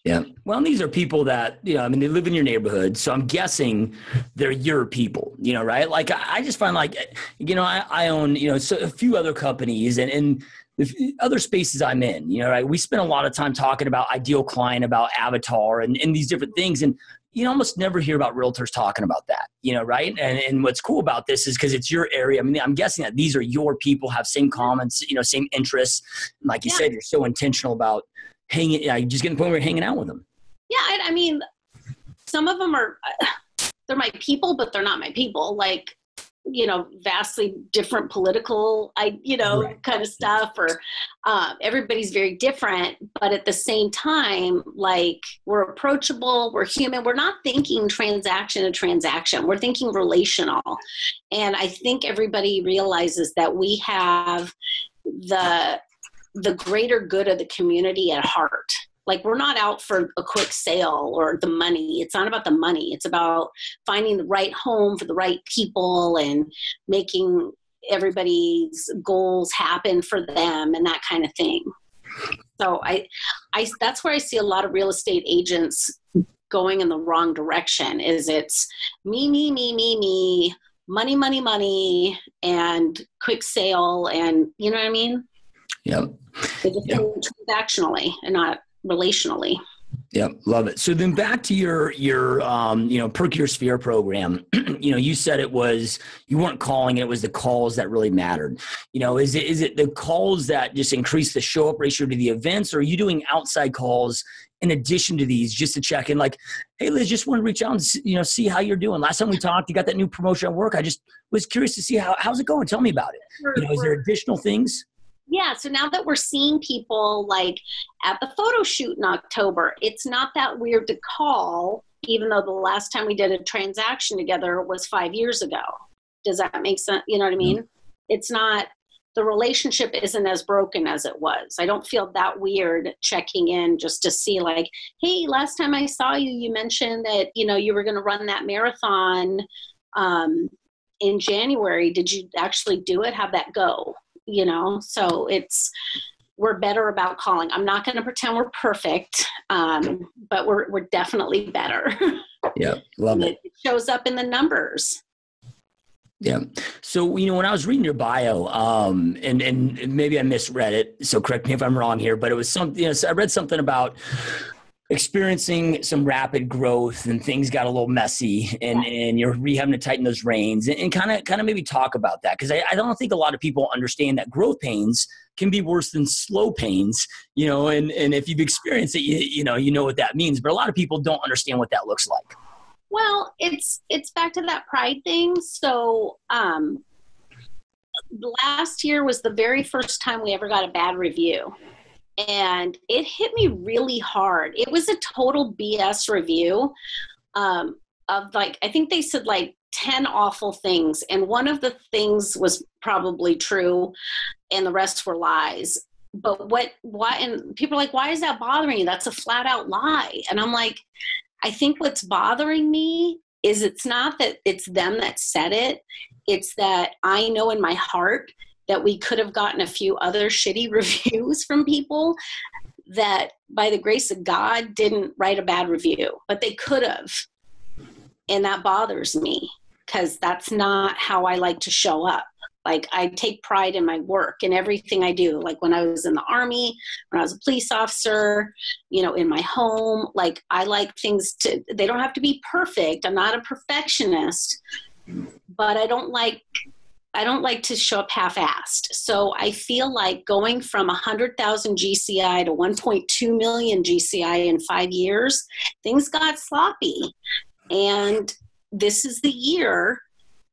Yeah. Well, these are people that, they live in your neighborhood. So I'm guessing they're your people, right? Like I just find like, I own, so a few other companies and the other spaces I'm in, right? We spend a lot of time talking about ideal client, about avatar and these different things. And you almost never hear about realtors talking about that, right? And what's cool about this is because it's your area. I mean, I'm guessing that these are your people, have same comments, same interests. And like you said, you're so intentional about hanging, just getting to the point where you're hanging out with them. Yeah, I mean, some of them they're my people, but they're not my people. Like, vastly different political, right. kind of stuff, or everybody's very different, but at the same time, like we're approachable, we're human. We're not thinking transaction to transaction. We're thinking relational. And I think everybody realizes that we have the greater good of the community at heart. Like we're not out for a quick sale or the money. It's not about the money. It's about finding the right home for the right people and making everybody's goals happen for them and that kind of thing. So I that's where I see a lot of real estate agents going in the wrong direction. Is it's me, money, and quick sale, and you know what I mean? Yep. They just do transactionally and not relationally. Yeah, love it. So then back to your Perk Your Sphere program. You said it was, you weren't calling, it was the calls that really mattered. Is it the calls that just increase the show up ratio to the events, or are you doing outside calls in addition to these, just to check in, like, hey, Liz, just want to reach out and see how you're doing. Last time we talked, you got that new promotion at work. I just was curious to see how's it going. Tell me about it. Is there additional things? Yeah. So now that we're seeing people like at the photo shoot in October, it's not that weird to call, even though the last time we did a transaction together was 5 years ago. Does that make sense? You know what I mean? It's not, the relationship isn't as broken as it was. I don't feel that weird checking in just to see like, hey, last time I saw you, you mentioned that, you were going to run that marathon in January. Did you actually do it? How'd that go? So we're better about calling. I'm not going to pretend we're perfect, but we're definitely better. Yeah. Love it. It shows up in the numbers. Yeah. So, when I was reading your bio, and maybe I misread it, so correct me if I'm wrong here, but it was something, I read something about experiencing some rapid growth and things got a little messy and you're having to tighten those reins and kind of maybe talk about that. Cause I don't think a lot of people understand that growth pains can be worse than slow pains, and if you've experienced it, you know what that means, but a lot of people don't understand what that looks like. Well, it's back to that pride thing. So, last year was the very first time we ever got a bad review. And it hit me really hard. It was a total BS review of like, I think they said like 10 awful things. And one of the things was probably true and the rest were lies. But why, and people are like, why is that bothering you? That's a flat out lie. And I'm like, I think what's bothering me is it's not that it's them that said it. It's that I know in my heart that we could have gotten a few other shitty reviews from people that by the grace of God didn't write a bad review, but they could have. And that bothers me because that's not how I like to show up. Like I take pride in my work and everything I do. Like when I was in the Army, when I was a police officer, in my home, like I like things they don't have to be perfect. I'm not a perfectionist, but I don't like to show up half-assed. So I feel like going from 100,000 GCI to 1.2 million GCI in 5 years, things got sloppy. And this is the year,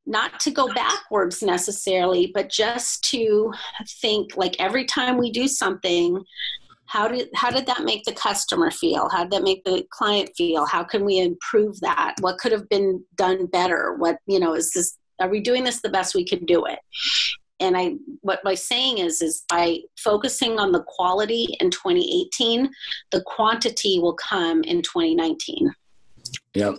not to go backwards necessarily, but just to think like every time we do something, how did that make the customer feel? How did that make the client feel? How can we improve that? What could have been done better? What, are we doing this the best we could do it? And what my saying is by focusing on the quality in 2018, the quantity will come in 2019. Yep.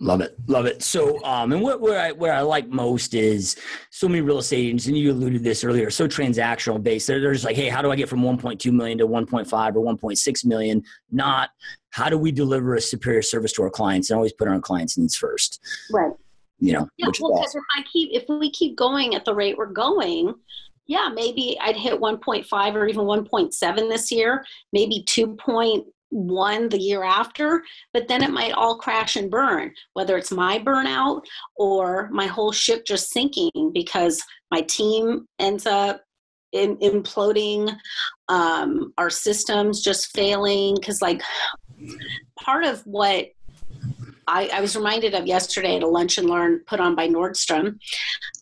Love it. Love it. So, and where I like most is so many real estate agents, and you alluded to this earlier, so transactional based. They're just like, hey, how do I get from 1.2 million to 1.5 or 1.6 million? Not how do we deliver a superior service to our clients and always put our clients' needs first. Right. Yeah, well, because if we keep going at the rate we're going, yeah, maybe I'd hit 1.5 or even 1.7 this year, maybe 2.1 the year after, but then it might all crash and burn, whether it's my burnout or my whole ship just sinking because my team ends up imploding, our systems just failing. Because like part of what I was reminded of yesterday at a lunch and learn put on by Nordstrom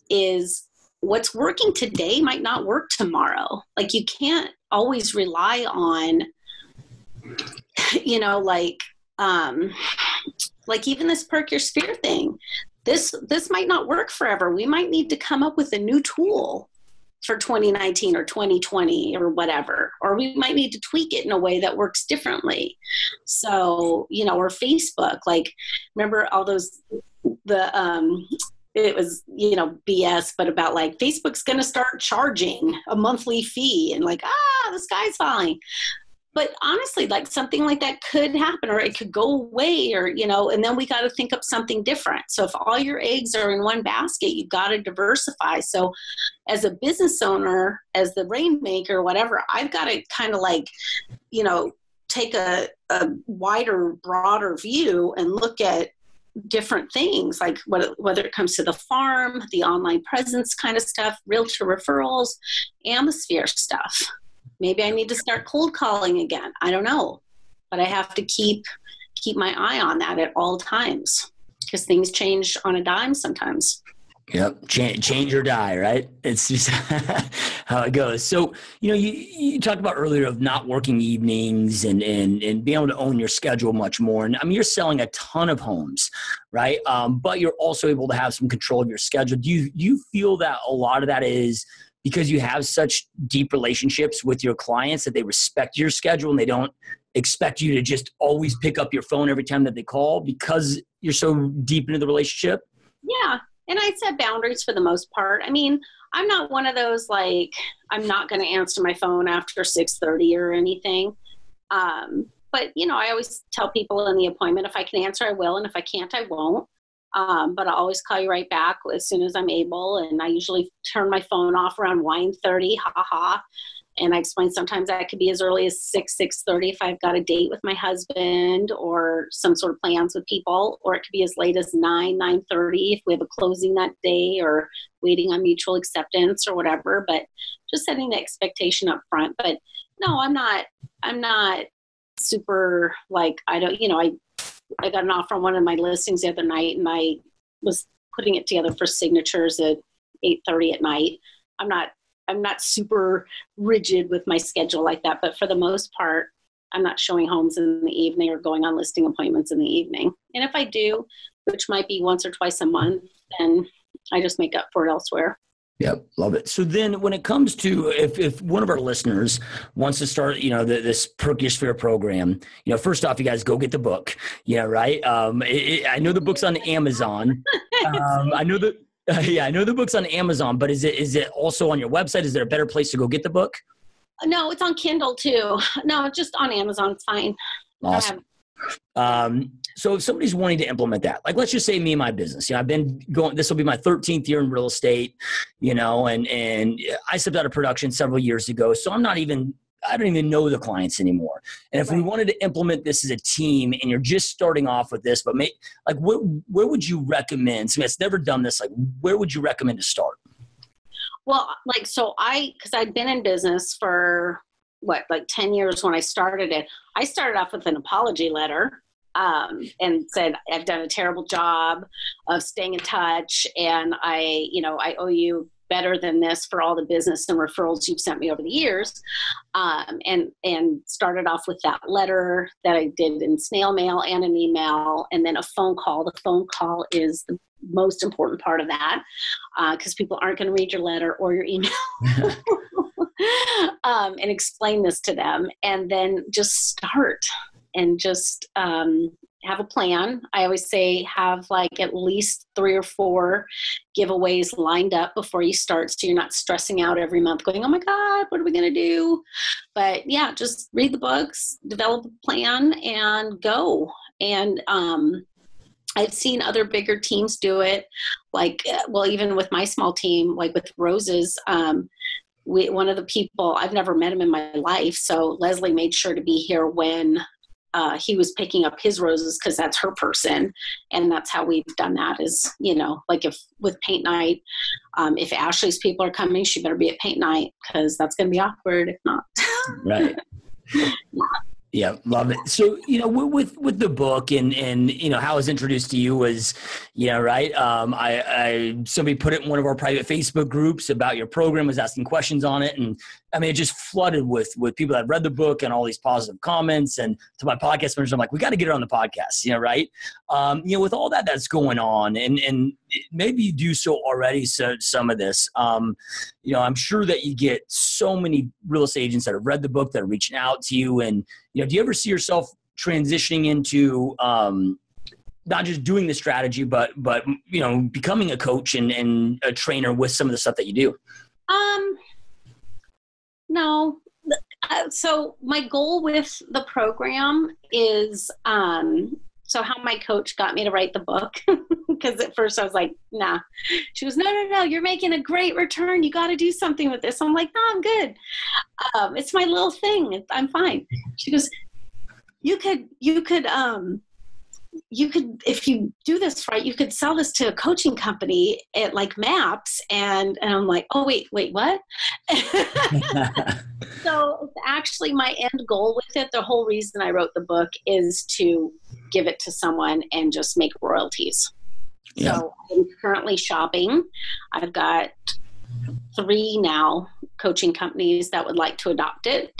is what's working today might not work tomorrow. Like you can't always rely on, like even this perk your sphere thing, this might not work forever. We might need to come up with a new tool for 2019 or 2020 or whatever, or we might need to tweak it in a way that works differently. So, or Facebook, like remember all those, it was, BS, but about like Facebook's going to start charging a monthly fee and like, the sky's falling. But honestly, like something like that could happen or it could go away or, and then we got to think up something different. So if all your eggs are in one basket, you've got to diversify. So as a business owner, as the rainmaker, whatever, I've got to kind of like, take a wider, broader view and look at different things, like whether it comes to the farm, the online presence kind of stuff, realtor referrals, and the sphere stuff. Maybe I need to start cold calling again. I don't know. but I have to keep my eye on that at all times because things change on a dime sometimes. Yep. Change or die, right? It's just how it goes. So, you talked about earlier of not working evenings and being able to own your schedule much more. And I mean, you're selling a ton of homes, right? But you're also able to have some control of your schedule. Do you feel that a lot of that is because you have such deep relationships with your clients that they respect your schedule and they don't expect you to just always pick up your phone every time that they call because you're so deep into the relationship? Yeah. And I set boundaries for the most part. I mean, I'm not one of those, like, I'm not going to answer my phone after 6:30 or anything. But, I always tell people in the appointment, if I can answer, I will. And if I can't, I won't. But I'll always call you right back as soon as I'm able. And I usually turn my phone off around 9:30, And I explain sometimes that could be as early as 6:30 if I've got a date with my husband or some sort of plans with people, or it could be as late as 9:30 if we have a closing that day or waiting on mutual acceptance or whatever. But just setting the expectation up front. But no, I'm not super like, I got an offer on one of my listings the other night and I was putting it together for signatures at 8:30 at night. I'm not super rigid with my schedule like that, but for the most part, I'm not showing homes in the evening or going on listing appointments in the evening. And if I do, which might be once or twice a month, then I just make up for it elsewhere. Yep. Love it. So then when it comes to, if one of our listeners wants to start, this Perk Sphere program, first off, you guys go get the book. Yeah. Right. I know the book's on Amazon. I know the book's on Amazon, but is it also on your website? Is there a better place to go get the book? No, it's on Kindle too. No, just on Amazon. It's fine. Awesome. So if somebody's wanting to implement that, like, let's just say me and my business, I've been going, this will be my 13th year in real estate, and I stepped out of production several years ago. So I don't even know the clients anymore. And if we wanted to implement this as a team and you're just starting off with this, but where would you recommend? Somebody that's never done this, like, where would you recommend to start? Well, because I'd been in business for 10 years when I started it. I started off with an apology letter and said, I've done a terrible job of staying in touch. And I owe you better than this for all the business and referrals you've sent me over the years. And started off with that letter that I did in snail mail and an email, and then a phone call. The phone call is the most important part of that because people aren't going to read your letter or your email. And explain this to them, and then just start and just have a plan. I always say have at least 3 or 4 giveaways lined up before you start, so you're not stressing out every month going, oh my God, what are we going to do? But yeah, just read the books, develop a plan, and go. And I've seen other bigger teams do it, even with my small team, like with Roses, one of the people, I've never met him in my life, so Leslie made sure to be here when he was picking up his roses because that's her person. And that's how we've done that is, if with paint night, if Ashley's people are coming, she better be at paint night because that's going to be awkward if not. Right. Yeah, love it. So, with the book and how it was introduced to you was, right. Somebody put it in one of our private Facebook groups about your program, was asking questions on it. And I mean, it just flooded with people that read the book and all these positive comments. And to my podcast members, I'm like, we got to get her on the podcast, right. With all that's going on and maybe you do so already. So some of this, I'm sure that you get so many real estate agents that have read the book that are reaching out to you. And, do you ever see yourself transitioning into not just doing the strategy, but becoming a coach and a trainer with some of the stuff that you do? No. So my goal with the program is so how my coach got me to write the book, because at first I was like, nah. She goes, no, you're making a great return. You got to do something with this. I'm like, no, I'm good. It's my little thing. I'm fine. She goes, you could you could, if you do this right, you could sell this to a coaching company at like Maps. And I'm like, oh, wait, what? So it's actually my end goal with it. The whole reason I wrote the book is to give it to someone and just make royalties. Yeah. So I'm currently shopping. I've got 3 now coaching companies that would like to adopt it.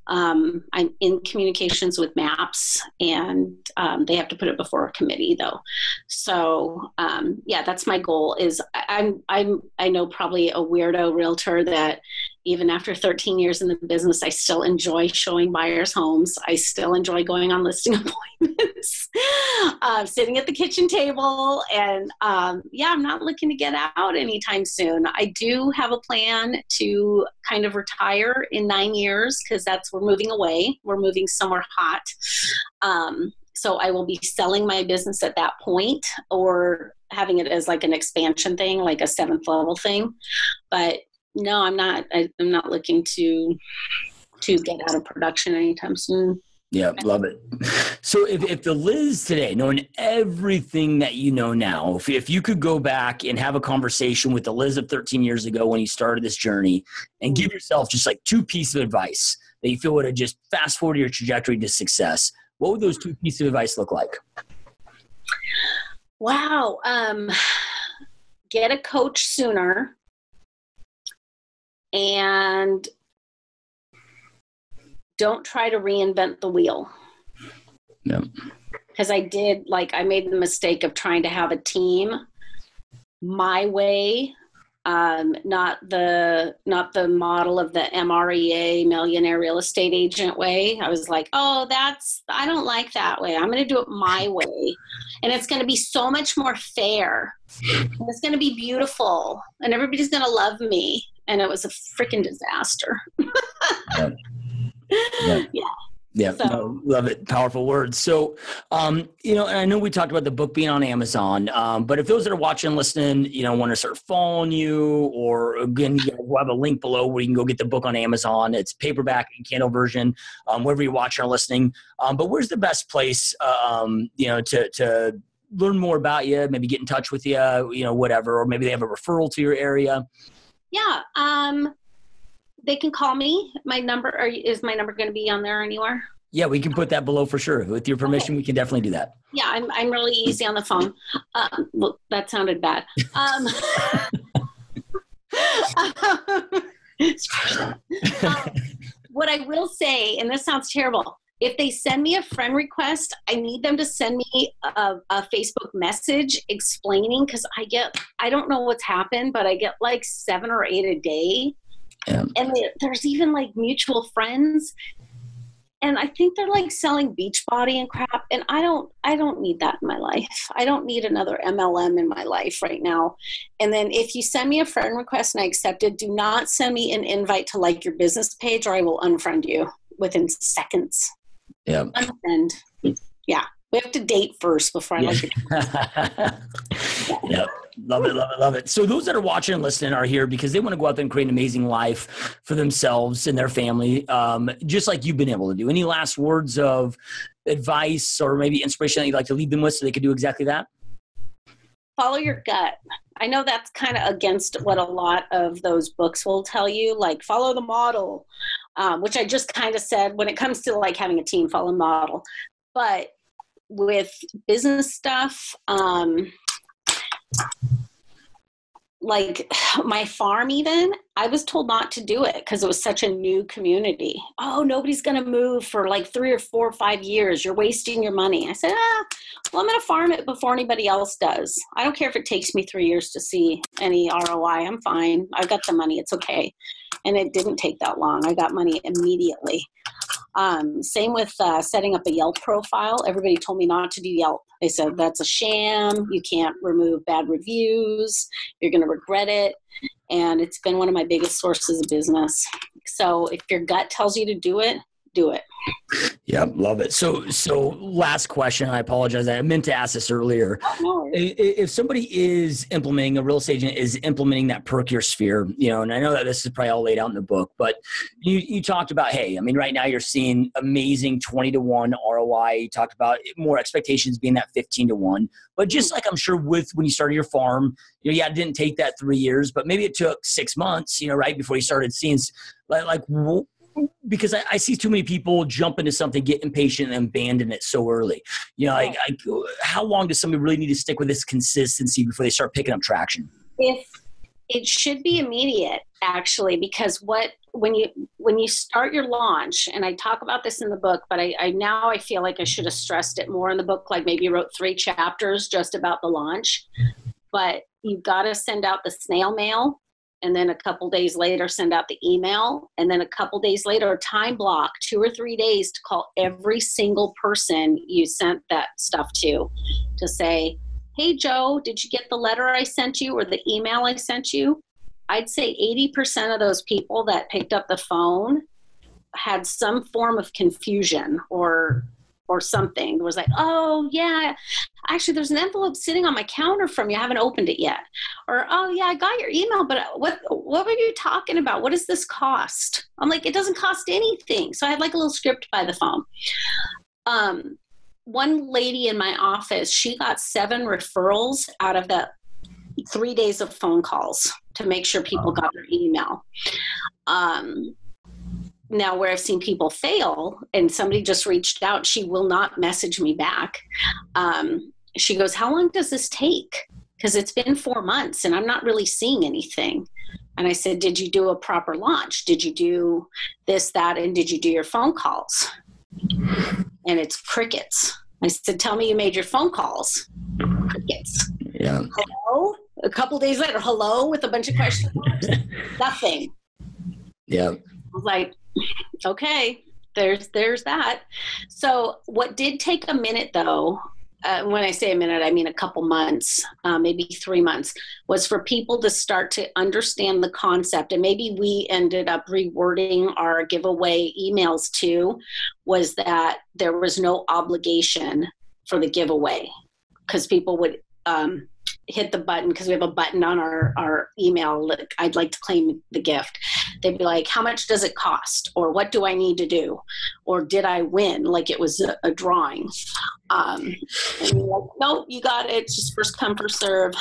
I'm in communications with Maps, and they have to put it before a committee though. So that's my goal. Is I know probably a weirdo realtor that even after 13 years in the business, I still enjoy showing buyers homes. I still enjoy going on listing appointments, sitting at the kitchen table. And I'm not looking to get out anytime soon. I do have a plan to kind of retire in 9 years, because we're moving away. We're moving somewhere hot. So I will be selling my business at that point, or having it as like an expansion thing, like a 7th level thing. But no, I'm not looking to get out of production anytime soon. Yeah, love it. So if the Liz today, knowing everything that you know now, if you could go back and have a conversation with the Liz of 13 years ago when you started this journey, and give yourself just like 2 pieces of advice that you feel would have just fast forward your trajectory to success, what would those 2 pieces of advice look like? Wow. Get a coach sooner. And don't try to reinvent the wheel. Yeah. Because I made the mistake of trying to have a team my way, not the model of the MREA, millionaire real estate agent way. I was like, I don't like that way. I'm going to do it my way. And it's going to be so much more fair. And it's going to be beautiful. And everybody's going to love me. And it was a freaking disaster. Yeah. So, love it. Powerful words. So, and I know we talked about the book being on Amazon, but if those that are watching and listening, want to start following you, or again, we'll have a link below where you can go get the book on Amazon. It's paperback and Kindle version, wherever you're watching or listening. But where's the best place, to learn more about you, maybe get in touch with you, whatever, or maybe they have a referral to your area? Yeah. They can call me. My number, is my number going to be on there anywhere? Yeah, we can put that below for sure. With your permission, we can definitely do that. Yeah, I'm really easy on the phone. Well, that sounded bad. What I will say, and this sounds terrible, if they send me a friend request, I need them to send me a Facebook message explaining, because I don't know what's happened, but I get like 7 or 8 a day. Yeah. And there's even like mutual friends. And I think they're like selling Beachbody and crap. And I don't need that in my life. I don't need another MLM in my life right now. And then if you send me a friend request and I accept it, do not send me an invite to like your business page, or I will unfriend you within seconds. Yeah. Unfriend. Yeah. We have to date first before I like your Yep. Love it. So those that are watching and listening are here because they want to go out there and create an amazing life for themselves and their family, just like you've been able to do. Any last words of advice or maybe inspiration that you'd like to leave them with so they could do exactly that? Follow your gut. I know that's kind of against what a lot of those books will tell you, like follow the model, which I just kind of said when it comes to like having a team, follow the model. But with business stuff, like my farm even, I was told not to do it because it was such a new community. Oh, nobody's going to move for like 3 or 4 or 5 years. You're wasting your money. I said, well, I'm going to farm it before anybody else does. I don't care if it takes me 3 years to see any ROI. I'm fine. I've got the money. It's okay. And it didn't take that long. I got money immediately. Same with setting up a Yelp profile. Everybody told me not to do Yelp. They said, that's a sham. You can't remove bad reviews. You're going to regret it. And it's been one of my biggest sources of business. So if your gut tells you to do it, do it. Yeah, love it. So last question. I apologize. I meant to ask this earlier. Oh, no. If somebody is implementing, a real estate agent is implementing that perk your sphere, and I know that this is probably all laid out in the book, but you talked about, hey, I mean, right now you're seeing amazing 20-to-1 ROI. You talked about more expectations being that 15-to-1, but just like I'm sure with when you started your farm, it didn't take that 3 years, but maybe it took 6 months, right before you started seeing because I see too many people jump into something, get impatient, and abandon it so early. How long does somebody really need to stick with this consistency before they start picking up traction? If it should be immediate, actually, because when you start your launch, and I talk about this in the book, but I feel like I should have stressed it more in the book. Like maybe wrote 3 chapters just about the launch, but you've got to send out the snail mail. And then a couple days later, send out the email. And then a couple days later, a time block, 2 or 3 days to call every single person you sent that stuff to say, hey, Joe, did you get the letter I sent you or the email I sent you? I'd say 80% of those people that picked up the phone had some form of confusion or something. It was like, oh, yeah, actually, there's an envelope sitting on my counter from you. I haven't opened it yet. Or, oh, yeah, I got your email, but what were you talking about? What does this cost? I'm like, it doesn't cost anything. So I had like a little script by the phone. One lady in my office, she got 7 referrals out of the 3 days of phone calls to make sure people got their email. Now, where I've seen people fail and somebody just reached out, she will not message me back. She goes, how long does this take? Because it's been 4 months and I'm not really seeing anything. And I said, did you do a proper launch? Did you do this, that, and did you do your phone calls? And it's crickets. I said, tell me you made your phone calls. Crickets. Yeah. Hello? A couple days later, hello, with a bunch of question marks. Nothing. Yeah. I was like, okay, there's that. So what did take a minute though, when I say a minute, I mean a couple months, maybe 3 months, was for people to start to understand the concept. And maybe we ended up rewording our giveaway emails too, was that there was no obligation for the giveaway because people would hit the button, because we have a button on our email, like, I'd like to claim the gift. They'd be like, how much does it cost? Or what do I need to do? Or did I win? Like it was a drawing. And you're like, nope, you got it. It's just first come, first serve.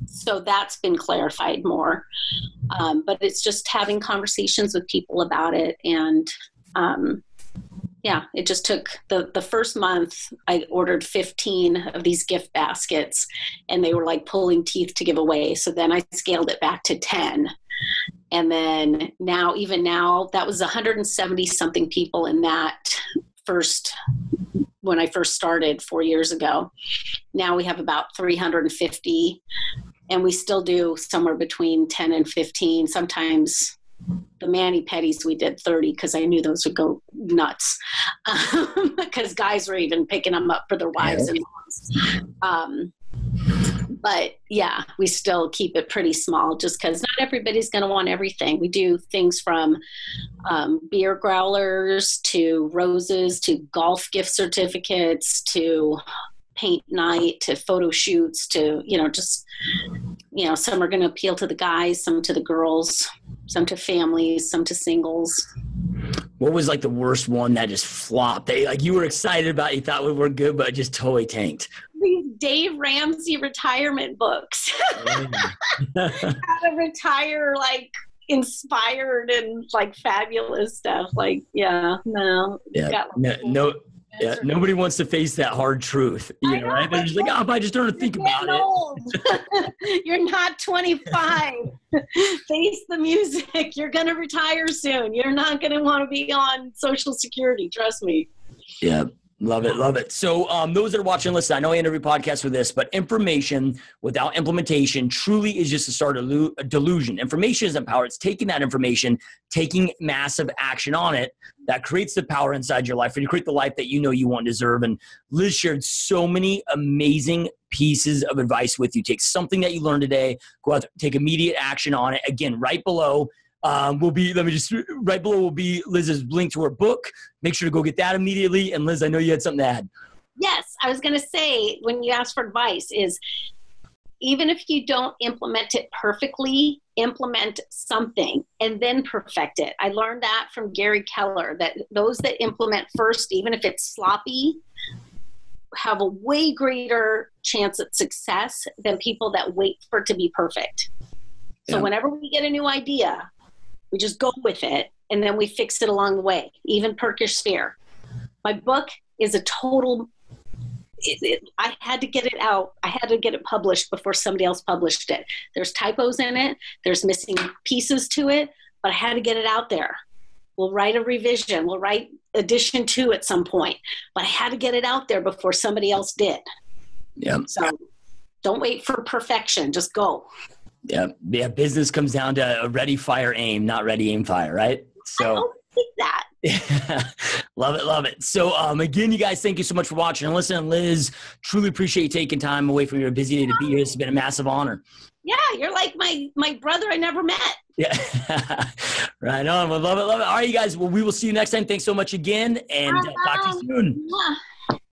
So that's been clarified more. But it's just having conversations with people about it. And yeah, it just took the first month. I ordered 15 of these gift baskets and they were like pulling teeth to give away. So then I scaled it back to 10. And then even now, that was 170 something people in that when I first started 4 years ago. Now we have about 350 and we still do somewhere between 10 and 15. Sometimes the mani-pedis we did 30 because I knew those would go nuts because guys were even picking them up for their wives and moms. But yeah, we still keep it pretty small just because not everybody's going to want everything. We do things from beer growlers to roses to golf gift certificates to paint night to photo shoots to, some are going to appeal to the guys, some to the girls, some to families, some to singles. What was like the worst one that just flopped? You were excited about it, you thought we were good, but it just totally tanked. These Dave Ramsey retirement books. How to retire inspired and fabulous stuff. Nobody wants to face that hard truth, right? They're just like, I just don't think about it. You're not 25. Face the music. You're going to retire soon. You're not going to want to be on Social Security. Trust me. Yeah. Love it. Love it. So those that are watching, listen, I know I end every podcast with this, but information without implementation truly is just a start of a delusion. Information isn't power. It's taking that information, taking massive action on it that creates the power inside your life and you create the life that you know you want and deserve. And Liz shared so many amazing pieces of advice with you. Take something that you learned today, go out, take immediate action on it. Again, right below let me just, right below will be Liz's link to her book. Make sure to go get that immediately. And Liz, I know you had something to add. Yes, I was going to say, when you ask for advice, is even if you don't implement it perfectly, implement something and then perfect it. I learned that from Gary Keller, that those that implement first, even if it's sloppy, have a way greater chance at success than people that wait for it to be perfect. So whenever we get a new idea, we just go with it and then we fix it along the way. Even Perk Your Sphere. My book is a total... I had to get it out. I had to get it published before somebody else published it. There's typos in it. There's missing pieces to it, but I had to get it out there. We'll write a revision. We'll write edition 2 at some point, but I had to get it out there before somebody else did. Yeah. So don't wait for perfection. Just go. Yeah. Yeah. Business comes down to ready, fire, aim, not ready, aim, fire. Right. So I don't think that. Love it. Love it. So, again, you guys, thank you so much for watching and listening. Liz, truly appreciate you taking time away from your busy day to be here. It's been a massive honor. Yeah. You're like my brother I never met. Yeah. Right on. Well, love it. Love it. All right, you guys. Well, we will see you next time. Thanks so much again. And talk to you soon. Yeah.